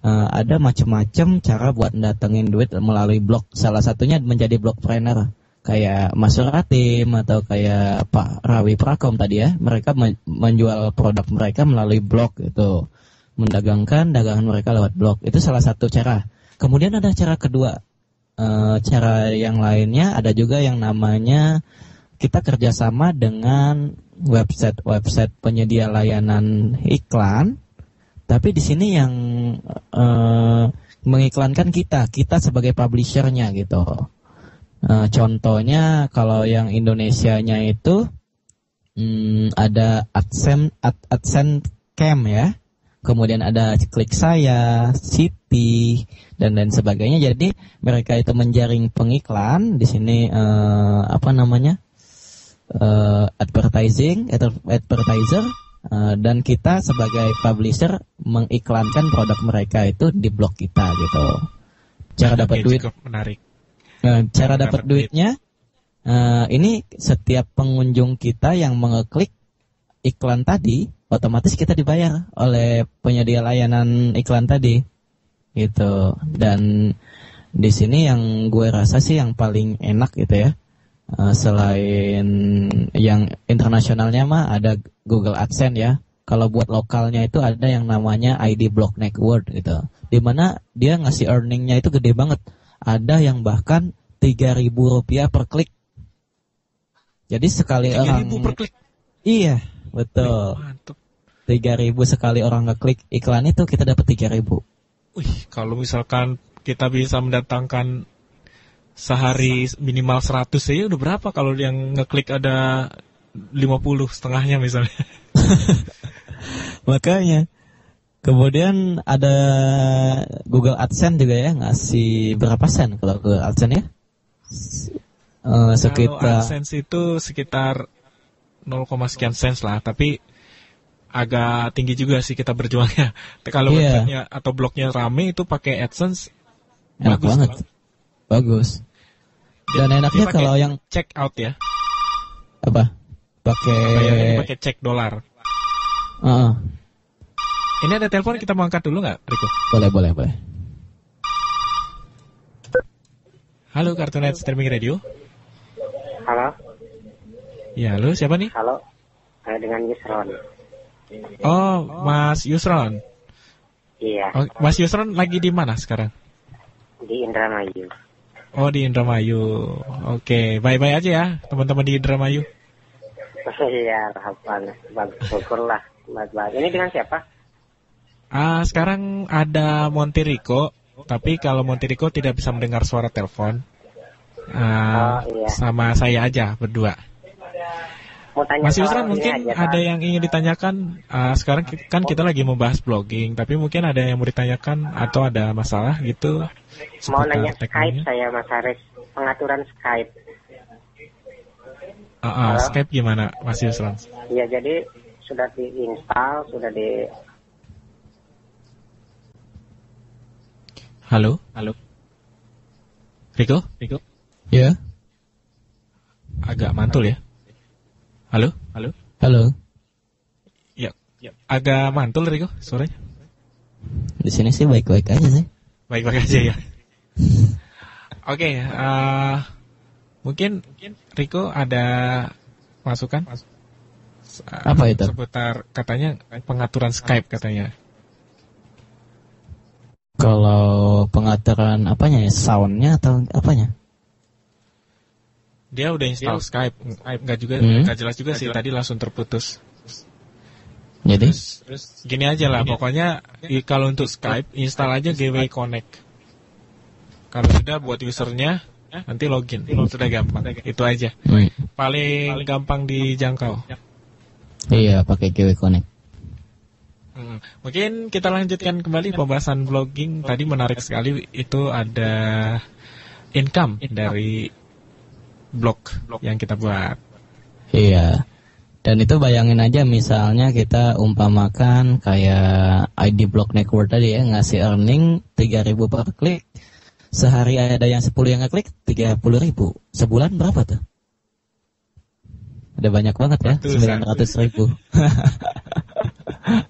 Ada macam-macam cara buat datangin duit melalui blog. Salah satunya menjadi blogpreneur. Kayak Mas Suratim atau kayak Pak Rawi Prakom tadi ya, mereka menjual produk mereka melalui blog itu, mendagangkan dagangan mereka lewat blog. Itu salah satu cara. Kemudian ada cara kedua, cara yang lainnya ada juga yang namanya kita kerjasama dengan website penyedia layanan iklan. Tapi di sini yang mengiklankan kita sebagai publishernya gitu. Contohnya kalau yang Indonesianya itu ada AdSense Cam ya, kemudian ada Klik Saya, City dan lain sebagainya. Jadi mereka itu menjaring pengiklan di sini advertiser dan kita sebagai publisher mengiklankan produk mereka itu di blog kita gitu. Cara dapat duit menarik. Cara dapat duitnya ini setiap pengunjung kita yang mengeklik iklan tadi, otomatis kita dibayar oleh penyedia layanan iklan tadi, gitu. Dan di sini yang gue rasa sih yang paling enak gitu ya, selain yang internasionalnya mah ada Google AdSense ya. Kalau buat lokalnya itu ada yang namanya ID Blog Network gitu, dimana dia ngasih earningnya itu gede banget. Ada yang bahkan Rp3.000 per klik. Jadi sekali 3.000 orang per klik. Iya, betul. Mantap. 3.000 sekali orang ngeklik iklan itu kita dapat 3.000. Wih, kalau misalkan kita bisa mendatangkan sehari minimal 100 aja udah berapa kalau yang ngeklik ada 50 setengahnya misalnya. Makanya. Kemudian ada Google AdSense juga ya, ngasih berapa sen kalau Google AdSense ya? Kalau AdSense itu sekitar 0, sekian sen lah, tapi agak tinggi juga sih kita berjuangnya. Kalau websitenya atau blognya rame itu pakai AdSense enak bagus banget. Bagus. Dan enaknya kalau yang check out ya. Apa? Pakai cek dolar. Ini ada telepon, kita mau angkat dulu nggak, Riko? Boleh. Halo, Kartunet Streaming Radio. Halo. Ya, halo, siapa nih? Halo, saya dengan Yusron. Oh, Mas Yusron. Iya. Oh, Mas Yusron lagi di mana sekarang? Di Indramayu. Oh, di Indramayu. Oke, bye-bye aja ya, teman-teman di Indramayu. Iya, bagus, syukurlah. Baik. Ini dengan siapa? Sekarang ada Montirico, tapi kalau Montirico tidak bisa mendengar suara telepon. Iya. Sama saya aja berdua. Mas Yusran mungkin ada yang ingin ditanyakan. Sekarang kan kita lagi membahas blogging, tapi mungkin ada yang mau ditanyakan atau ada masalah gitu. Mau nanya Skype saya, Mas Haris, pengaturan Skype. Skype gimana, Mas Yusran? Iya, jadi sudah diinstal, sudah di. Halo. Riko? Ya. Agak mantul ya. Halo. Ya. Agak mantul Riko suaranya. Di sini sih baik-baik aja sih. Baik-baik aja ya. Oke, mungkin Riko ada masukan? Apa itu? Seputar katanya pengaturan Skype katanya. Kalau pengaturan apanya ya, soundnya atau apanya? Dia udah install Skype, nggak jelas juga sih, tadi langsung terputus. Jadi? Terus gini aja lah, pokoknya kalau untuk Skype install aja Gateway Connect. Kalau sudah buat usernya, nanti login, sudah gampang. Itu aja. Paling gampang dijangkau. Iya, pakai Gateway Connect. Mungkin kita lanjutkan kembali pembahasan blogging. Tadi menarik sekali, itu ada income dari blog yang kita buat. Iya. Dan itu bayangin aja misalnya kita umpamakan kayak ID Blog Network tadi ya, ngasih earning 3.000 per klik. Sehari ada yang 10 yang ngeklik 30.000. Sebulan berapa tuh? Ada banyak banget ya, 900.000.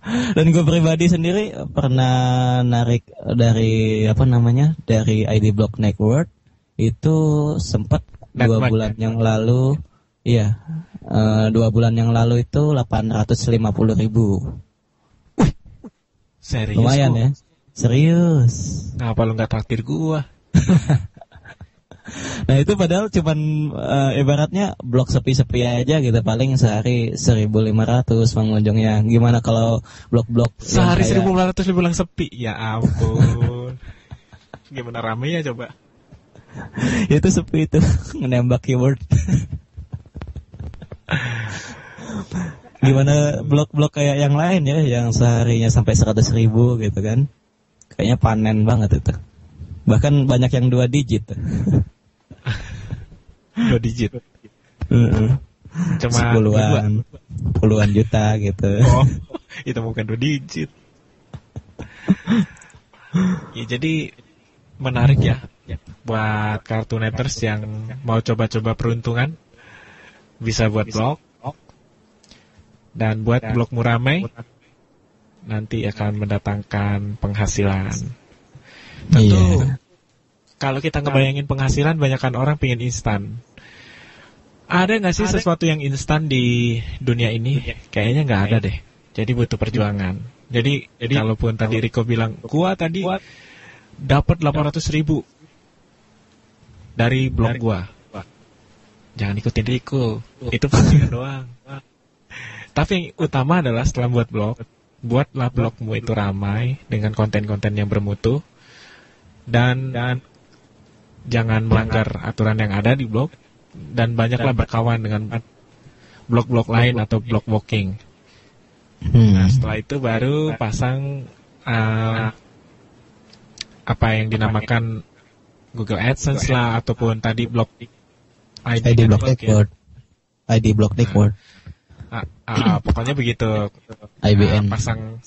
Dan gue pribadi sendiri pernah narik dari dari ID Blog Network itu sempat 2 bulan yang lalu, 2 bulan yang lalu itu 850.000. Serius? Lumayan ya, serius. Ngapa lu nggak traktir gua? Nah itu padahal cuman ibaratnya blog sepi-sepi aja gitu, paling sehari 1.500 pengunjungnya. Gimana kalau blog-blog sehari 1.500 dibilang sepi? Ya ampun. Gimana rame ya coba? Itu sepi itu, nembak keyword. Gimana blog-blog kayak yang lain ya, yang seharinya sampai 100.000 gitu kan? Kayaknya panen banget itu. Bahkan banyak yang 2 digit. 2 digit. Cuma puluhan juta gitu. Oh, itu bukan 2 digit. Ya, jadi menarik ya buat kartuneters yang mau coba-coba peruntungan, bisa buat blog. Dan buat blogmu ramai, nanti akan mendatangkan penghasilan. Tentu kalau kita ngebayangin penghasilan, banyakkan orang pengen instan. Ada nggak sih sesuatu yang instan di dunia ini? Kayaknya nggak ada deh. Jadi butuh perjuangan. Jadi kalaupun tadi Riko bilang, gua tadi dapat 800.000 dari blog gua, jangan ikutin Riko. Itu postingan doang. Tapi yang utama adalah setelah buat blog, buatlah blogmu itu ramai dengan konten-konten yang bermutu, dan jangan melanggar aturan yang ada di blog, dan banyaklah berkawan dengan blog-blog lain atau blog walking. Nah, setelah itu baru pasang apa yang dinamakan Google AdSense lah, ataupun tadi blog ID blog network. ID blog network. Pokoknya begitu. IBN. Pasang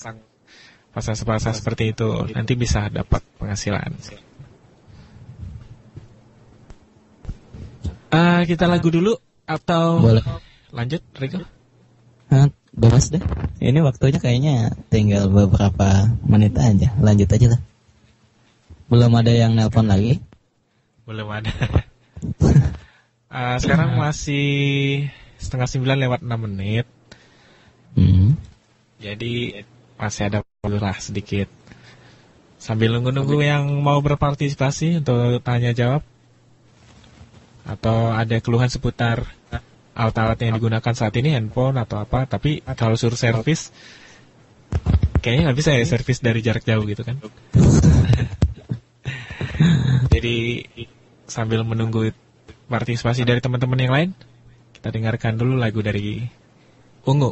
seperti itu, nanti bisa dapat penghasilan. Kita lagu dulu atau boleh lanjut, Rico? Bebas deh. Ini waktunya kayaknya tinggal beberapa menit aja. Lanjut aja lah. Belum ada yang nelpon lagi? Belum ada. Sekarang masih 8:30 Jadi masih ada waktu lah sedikit. Sambil nunggu-nunggu yang mau berpartisipasi untuk tanya jawab, atau ada keluhan seputar alat-alat yang digunakan saat ini, handphone atau apa. Tapi kalau suruh servis, kayaknya nggak bisa ya servis dari jarak jauh gitu kan. Jadi sambil menunggu partisipasi dari teman-teman yang lain, kita dengarkan dulu lagu dari Ungu.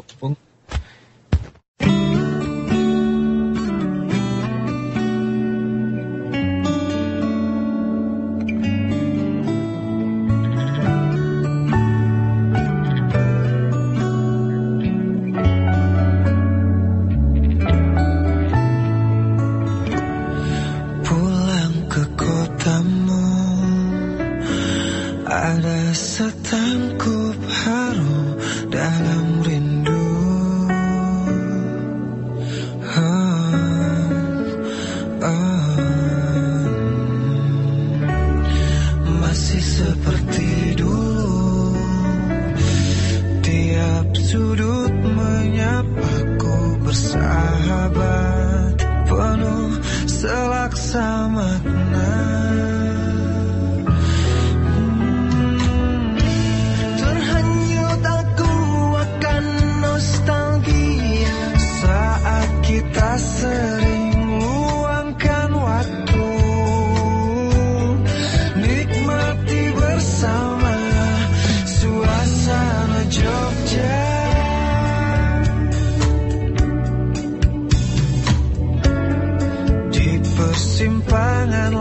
Ada setangkup haru dalam rindu. Masih seperti dulu, tiap sudut menyapaku bersahabat, penuh selaksa makna. Kita sering luangkan waktu, nikmati bersama suasana Jogja. Di persimpangan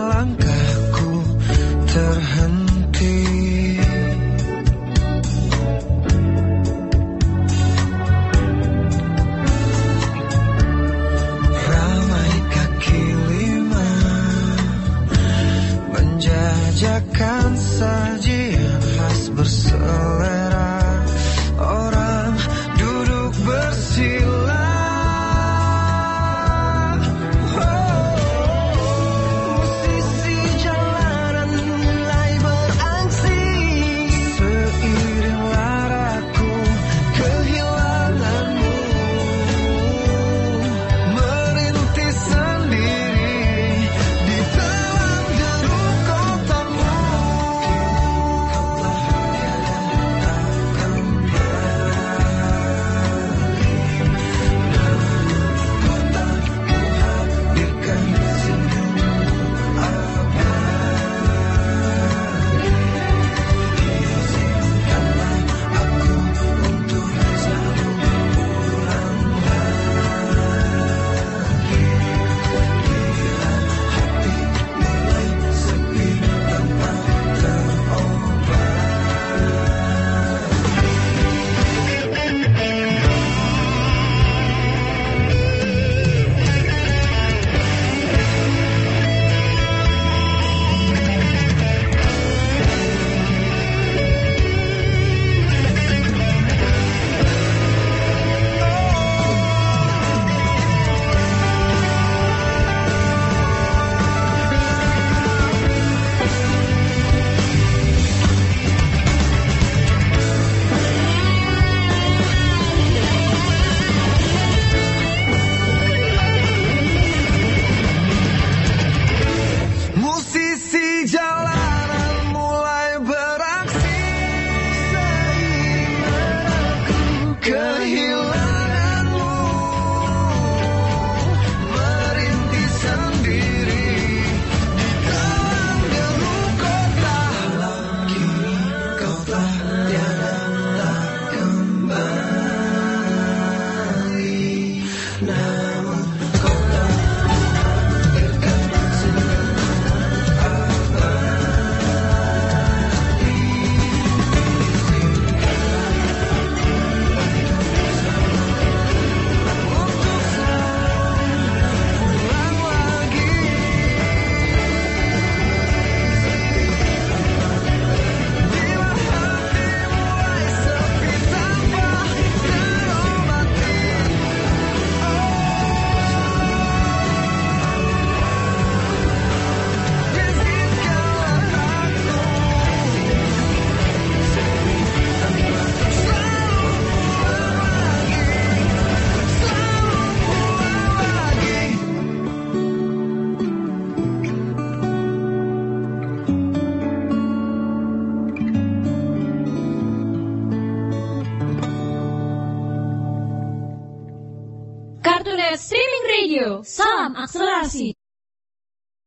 Kartunet Streaming Radio, salam akselerasi.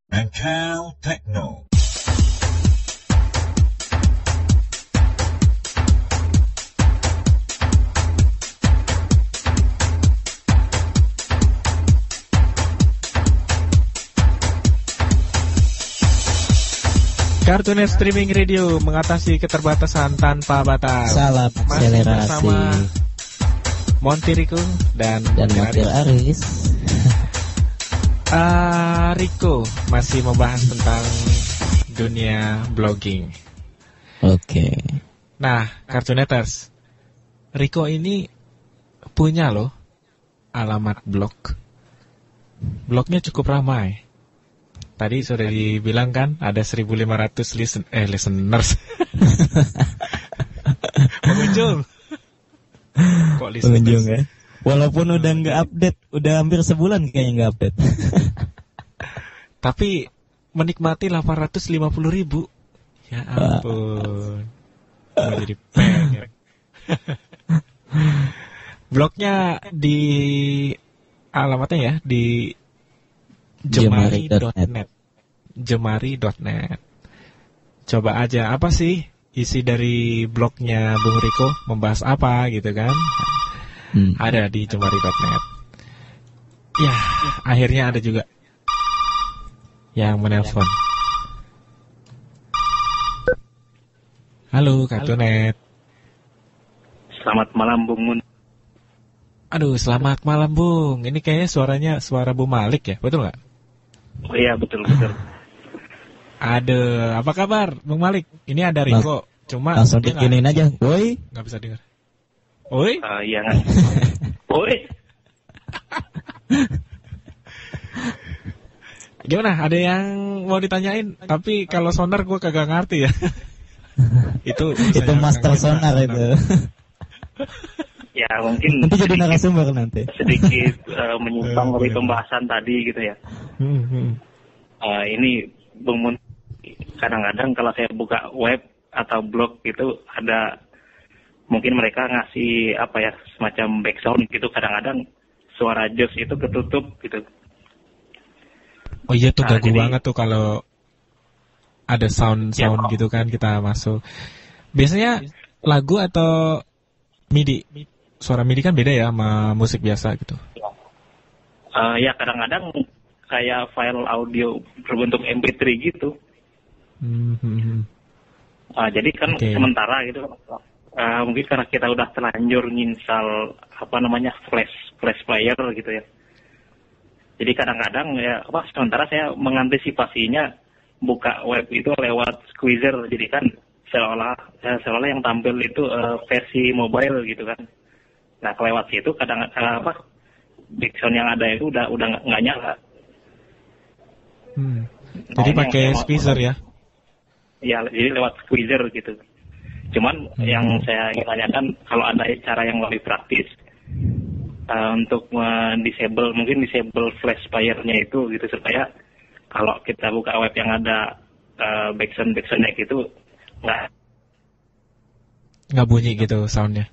Mental Techno. Kartunet Streaming Radio mengatasi keterbatasan tanpa batas. Salam Masih akselerasi. bersama Monty Rico dan Monty Aris. Rico masih membahas tentang dunia blogging. Oke. Nah, Kartuneters, Rico ini punya loh alamat blog. Blognya cukup ramai. Tadi sudah dibilang kan ada 1.500 listeners. Pengunjung. Kok listeners? Pengunjung ya. Walaupun udah nggak update, udah hampir sebulan kayaknya nggak update. Tapi menikmati 850.000. Ya ampun. Mau jadi pengen. Blognya di alamatnya ya di jemari.net. Jemari.net. Coba aja apa sih isi dari blognya Bung Riko, membahas apa gitu kan. Ada di jemari.net. Ya, akhirnya ada juga yang menelpon. Halo Kartunet. Selamat malam Bung Mun. Aduh, selamat malam Bung. Ini kayaknya suaranya suara Bu Malik ya, betul nggak? Oh iya, betul. Ada, apa kabar Bung Malik? Ini ada Riko, cuma langsung dikinin aja, woi. Nggak bisa dengar. Oi? Iya nggak. Oi. Gimana? Ada yang mau ditanyain? Tapi kalau sonar gue kagak ngerti ya. Itu master sonar itu. Ya mungkin nanti jadi narasumber nanti. Sedikit menyimpang dari pembahasan tadi gitu ya. Ini Bung Mun, kadang-kadang kalau saya buka web atau blog itu ada mungkin mereka ngasih apa ya semacam background gitu, kadang-kadang suara jazz itu ketutup gitu. Oh iya tuh ganggu banget tuh kalau ada sound gitu kan kita masuk. Biasanya lagu atau MIDI? Suara MIDI kan beda ya sama musik biasa gitu. Ya kadang-kadang kayak file audio berbentuk MP3 gitu. Jadi kan sementara gitu. Mungkin karena kita udah terlanjur nginstal flash player gitu ya. Jadi kadang-kadang ya sementara saya mengantisipasinya buka web itu lewat Squeezer. Jadi kan seolah yang tampil itu versi mobile gitu kan. Nah kelewat situ kadang-kadang background yang ada itu udah nggak nyala. Jadi pakai Squeezer ya? Ya, jadi lewat Squeezer gitu. Cuman yang saya ingin tanyakan kalau ada cara yang lebih praktis untuk disable flash player-nya itu gitu supaya kalau kita buka web yang ada backsound-nya gitu nggak bunyi gitu soundnya.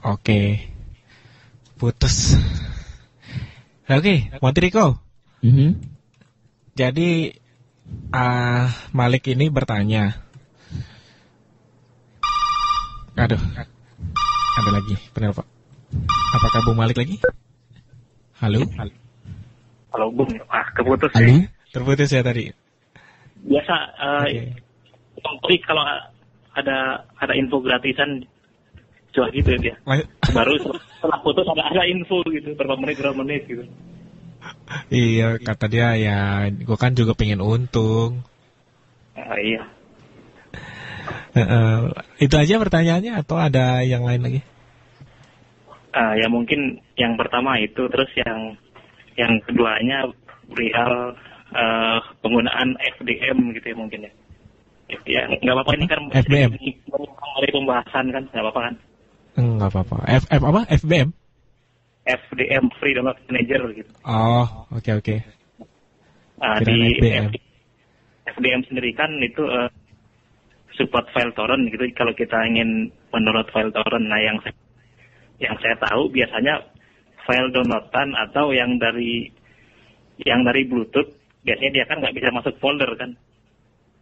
Oke. Putus. Oke, Monty Rico. Jadi Malik ini bertanya. Aduh, ada lagi penelpon. Apakah Bung Malik lagi? Halo? Halo Bung, keputus ya. Terputus ya tadi. Biasa, kalau ada info gratisan jual gitu ya dia. Baru setelah putus ada info gitu, berapa menit gitu. Iya, kata dia ya, gue kan juga pengen untung. Iya. Itu aja pertanyaannya atau ada yang lain lagi? Ya mungkin yang pertama itu, terus yang keduanya perihal penggunaan FDM gitu ya mungkin ya. Ya nggak apa-apa, ini kan FDM dari pembahasan kan, nggak apa-apa kan? Nggak apa-apa. Apa? FBM? FDM, Free Download Manager gitu. Oh, oke. Di FDM sendiri kan itu support file torrent gitu. Kalau kita ingin mendownload file torrent, nah yang saya tahu biasanya file downloadan atau yang dari Bluetooth, biasanya dia kan nggak bisa masuk folder kan.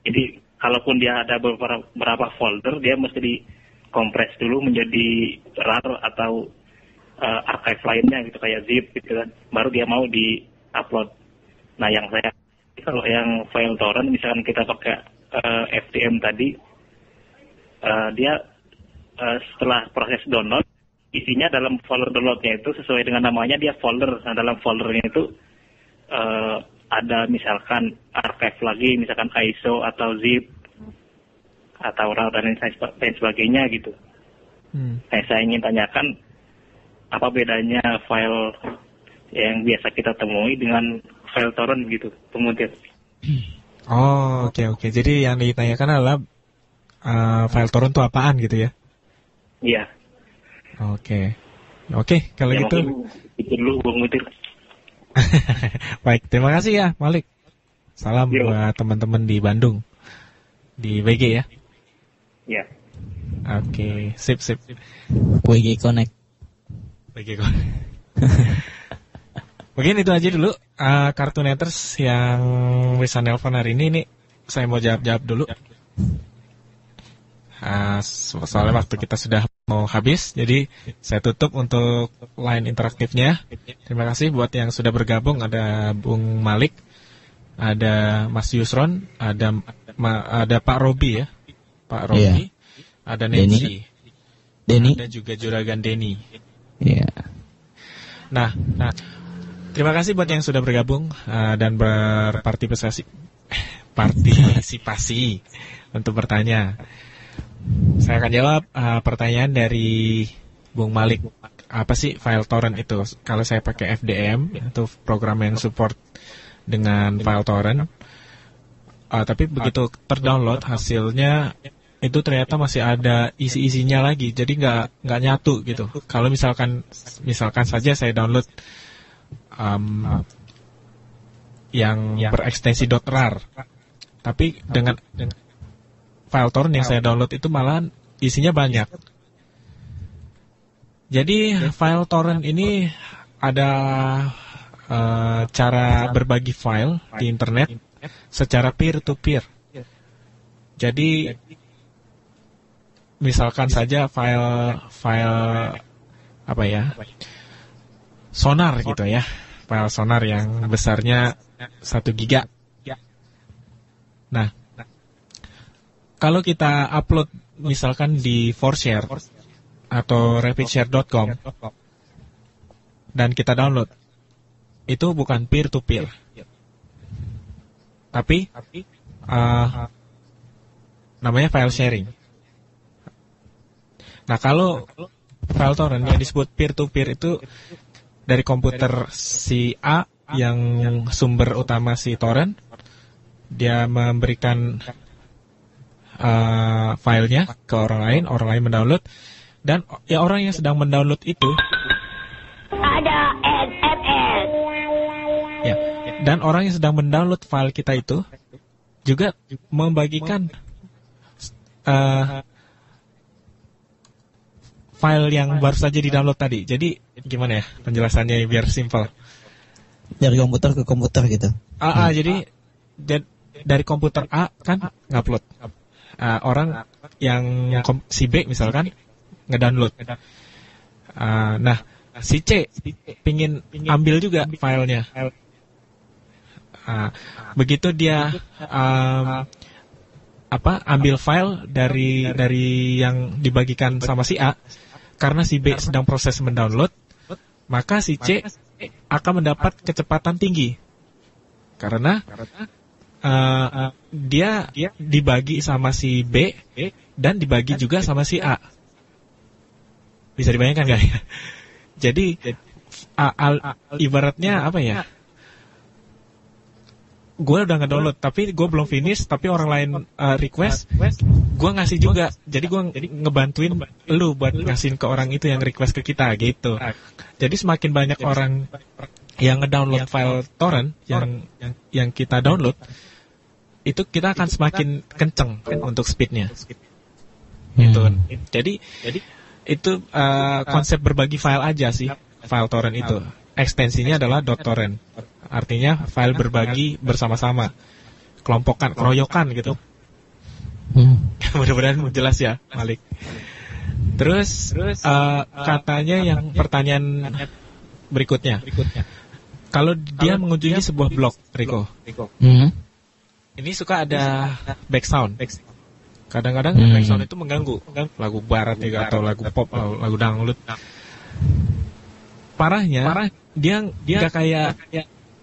Jadi kalaupun dia ada beberapa folder, dia mesti dikompres dulu menjadi RAR atau archive lainnya gitu, kayak zip gitu kan, baru dia mau di-upload. Nah kalau yang file torrent misalkan kita pakai FTM tadi, dia setelah proses download, isinya dalam folder downloadnya itu sesuai dengan namanya dia folder. Nah dalam foldernya itu ada misalkan archive lagi, misalkan ISO atau zip atau RAR dan lain sebagainya gitu. Saya ingin tanyakan apa bedanya file yang biasa kita temui dengan file torrent gitu, pemutir. Oh, oke. Jadi yang ditanyakan adalah file torrent itu apaan gitu ya? Iya. Oke, kalau ya, gitu. Pikir dulu, Bung Mutir. Baik, terima kasih ya Malik. Salam buat teman-teman di Bandung, di WG ya. Ya. Oke, sip. WG Connect. Mungkin itu aja dulu Kartuneters yang bisa nelpon hari ini. Nih saya mau jawab dulu. Soalnya waktu kita sudah mau habis, jadi saya tutup untuk line interaktifnya. Terima kasih buat yang sudah bergabung. Ada Bung Malik, ada Mas Yusron, ada Pak Robi ya, Pak Robi, ada Nancy, Denny, ada juga Juragan Denny. Iya. Nah, terima kasih buat yang sudah bergabung dan berpartisipasi untuk bertanya. Saya akan jawab pertanyaan dari Bung Malik. Apa sih file torrent itu? Kalau saya pakai FDM, itu program yang support dengan file torrent. Tapi begitu terdownload hasilnya itu ternyata masih ada isi-isinya lagi. Jadi nggak nyatu gitu. Kalau misalkan saja saya download yang berekstensi .rar, tapi dengan file torrent yang saya download itu malah isinya banyak. Jadi file torrent ini ada cara berbagi file di internet secara peer-to-peer. Jadi misalkan saja file sonar gitu ya, file sonar yang besarnya 1 giga. Nah, kalau kita upload misalkan di 4share atau rapidshare.com dan kita download, itu bukan peer-to-peer, tapi namanya file sharing. Nah, kalau file torrent yang disebut peer-to-peer itu dari komputer si A yang sumber utama si torrent, dia memberikan filenya ke orang lain mendownload, dan ya orang yang sedang mendownload itu ada SMS. Ya, dan orang yang sedang mendownload file kita itu juga membagikan file yang baru saja di-download tadi. Jadi gimana ya penjelasannya biar simpel? Dari komputer ke komputer gitu. Jadi dari komputer A kan ngupload. Orang yang si B misalkan ngedownload. Nah, si C pingin ambil juga filenya. Begitu dia ambil file dari yang dibagikan sama si A, karena si B sedang proses mendownload, maka si C akan mendapat kecepatan tinggi karena dia dibagi sama si B dan dibagi juga sama si A. Bisa dibayangkan nggak ya? Jadi ibaratnya apa ya? Gue udah ngedownload, tapi gue belum finish, tapi orang lain request, gue ngasih juga. Jadi gue ngebantuin lu buat ngasihin ke orang itu yang request ke kita gitu. Jadi semakin banyak orang yang ngedownload file torrent yang kita download, itu kita akan semakin kenceng untuk speednya. Gitu. Jadi itu konsep berbagi file aja sih. file torrent itu. Ekstensinya adalah .torrent. Artinya file berbagi bersama-sama. Kelompokan, keroyokan gitu. Mudah-mudahan jelas ya, Malik. Terus katanya yang pertanyaan berikutnya. Kalau dia mengunjungi sebuah blog, Riko. Ini suka ada background. Kadang-kadang background itu mengganggu. Lagu barat juga atau lagu pop, lagu dangdut. Parahnya, dia nggak kayak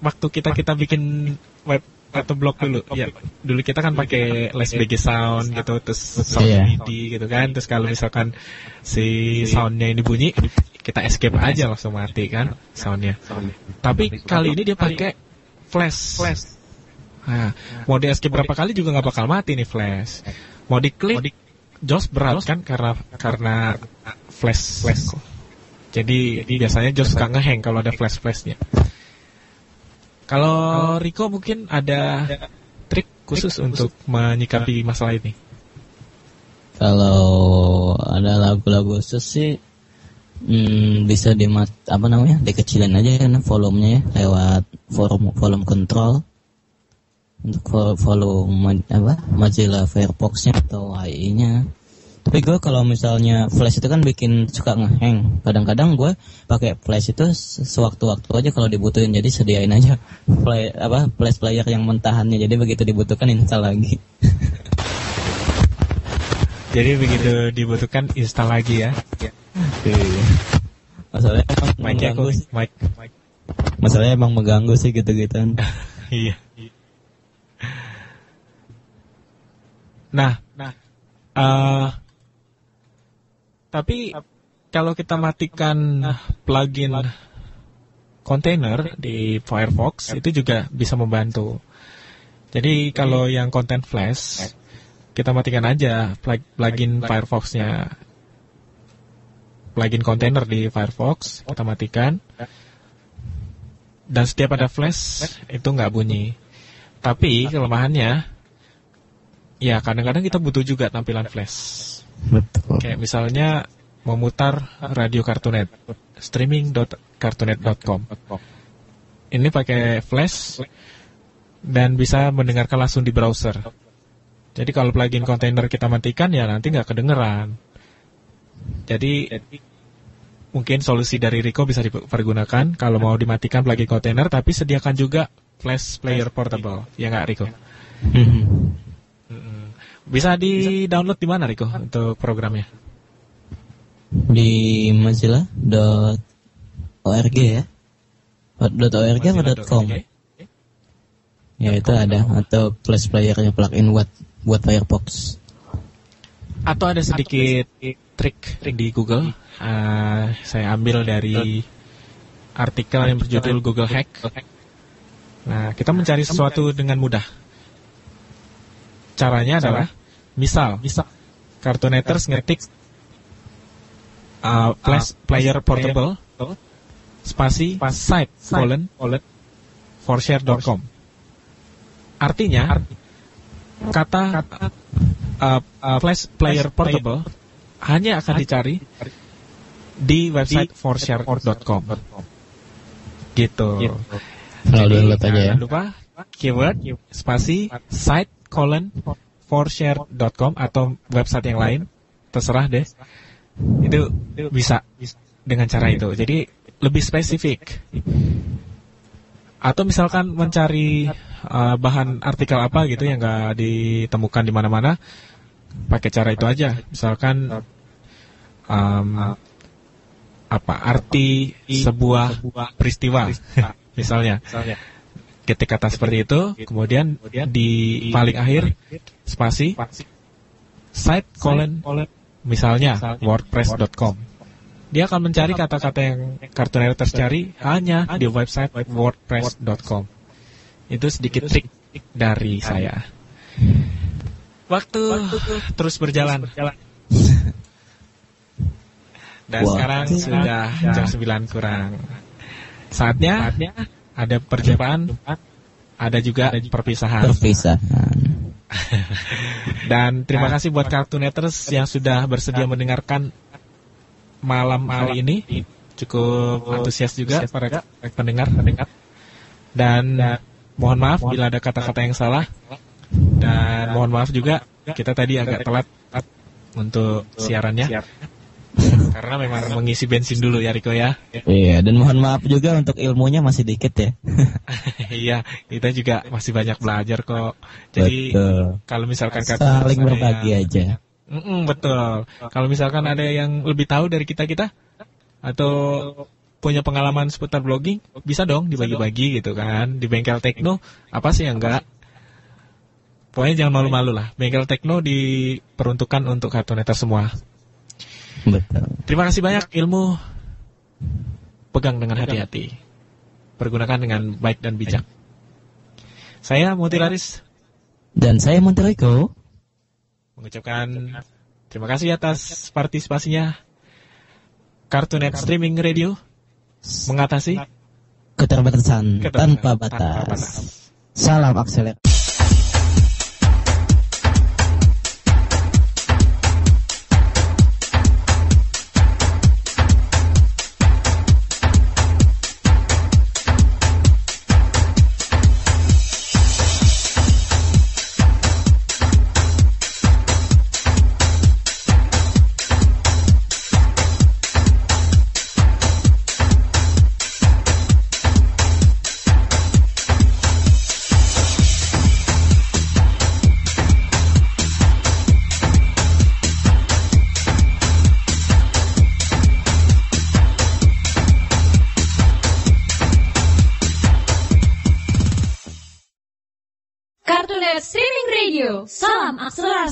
waktu kita bikin web atau blog dulu. Ya, dulu kita kan pakai LSBG sound gitu, terus sound MIDI gitu kan. Terus kalau misalkan si soundnya ini bunyi, kita escape aja langsung mati kan soundnya. Tapi kali ini dia pakai flash. Nah, mau di escape berapa kali juga nggak bakal mati nih flash. Mau diklik, JAWS berat kan karena flash. Jadi biasanya JAWS nggak ngehang kalau ada flashnya. Kalau Riko mungkin ada trik khusus untuk menyikapi masalah ini. Kalau ada lagu-lagu khusus sih bisa dikecilin aja kan volumenya ya, lewat volume control untuk volume Mozilla Firefox-nya atau AI-nya. Tapi gue kalau misalnya flash itu kan bikin suka ngehang. Kadang-kadang gue pakai flash itu sewaktu-waktu aja kalau dibutuhin. Jadi sediain aja flash player yang mentahannya. Jadi begitu dibutuhkan install lagi. Jadi begitu dibutuhkan install lagi ya. Masalahnya emang mengganggu sih. Masalahnya emang mengganggu sih gitu-gituan. Iya. Nah, tapi kalau kita matikan plugin container di Firefox itu juga bisa membantu. Jadi kalau yang konten flash, kita matikan aja plugin Firefox-nya. Plugin container di Firefox kita matikan. Dan setiap ada flash itu nggak bunyi. Tapi kelemahannya, ya kadang-kadang kita butuh juga tampilan flash. Betul. Kayak misalnya memutar radio Cartoonet, streaming.cartoonet.com. Ini pakai flash dan bisa mendengarkan langsung di browser. Jadi kalau plugin container kita matikan ya nanti nggak kedengeran. Jadi mungkin solusi dari Riko bisa dipergunakan kalau mau dimatikan plugin container, tapi sediakan juga flash player portable, ya nggak Riko? Bisa di-download di mana Riko untuk programnya? Di Mozilla.org ya. .org atau .com? Ya itu ada, atau flash playernya plugin buat Firefox. Atau ada sedikit trik di Google. Saya ambil dari artikel yang berjudul Google Hack. Nah, kita mencari sesuatu dengan mudah. Caranya adalah, misal Cartooneters ngetik flash player portable spasi site /forshare.com. Artinya kata flash player portable hanya akan dicari di website forshare.com. Gitu. Jadi jangan lupa keyword spasi site /forshare.com atau website yang lain, terserah deh. Itu bisa dengan cara itu. Jadi lebih spesifik. Atau misalkan mencari bahan artikel apa gitu yang nggak ditemukan di mana-mana, pakai cara itu aja. Misalkan arti sebuah peristiwa, misalnya. Ketik kata seperti itu, kemudian di paling akhir spasi site misalnya wordpress.com. Dia akan mencari kata-kata yang Cartooneters cari hanya di website wordpress.com. Itu sedikit trik dari saya. Waktu terus berjalan. Dan sekarang sudah jam 9 kurang. Saatnya ada perjumpaan, ada juga perpisahan. Dan terima kasih buat Cartooneters yang sudah bersedia mendengarkan malam hari ini. cukup antusias juga para pendengar. Dan mohon maaf bila ada kata-kata yang salah. Dan mohon maaf juga kita tadi agak telat untuk siarannya. Karena memang mengisi bensin dulu ya Riko ya. Iya, dan mohon maaf juga untuk ilmunya masih dikit ya. Iya, kita juga masih banyak belajar kok. Jadi kalau misalkan saling berbagi aja. Betul. Kalau misalkan ada yang lebih tahu dari kita atau punya pengalaman seputar blogging, bisa dong dibagi-bagi gitu kan. Di Bengkel Tekno apa sih yang enggak? Pokoknya jangan malu-malu lah. Bengkel Tekno diperuntukkan untuk kartuneter semua. Betul. Terima kasih banyak, ilmu pegang dengan hati-hati, pergunakan dengan baik dan bijak. Saya Mutilaris dan saya Monteriko mengucapkan terima kasih atas partisipasinya. Cartoonet Streaming Radio mengatasi keterbatasan tanpa batas. Salam akseler. Cartoonet Streaming Radio, salam akselerasi.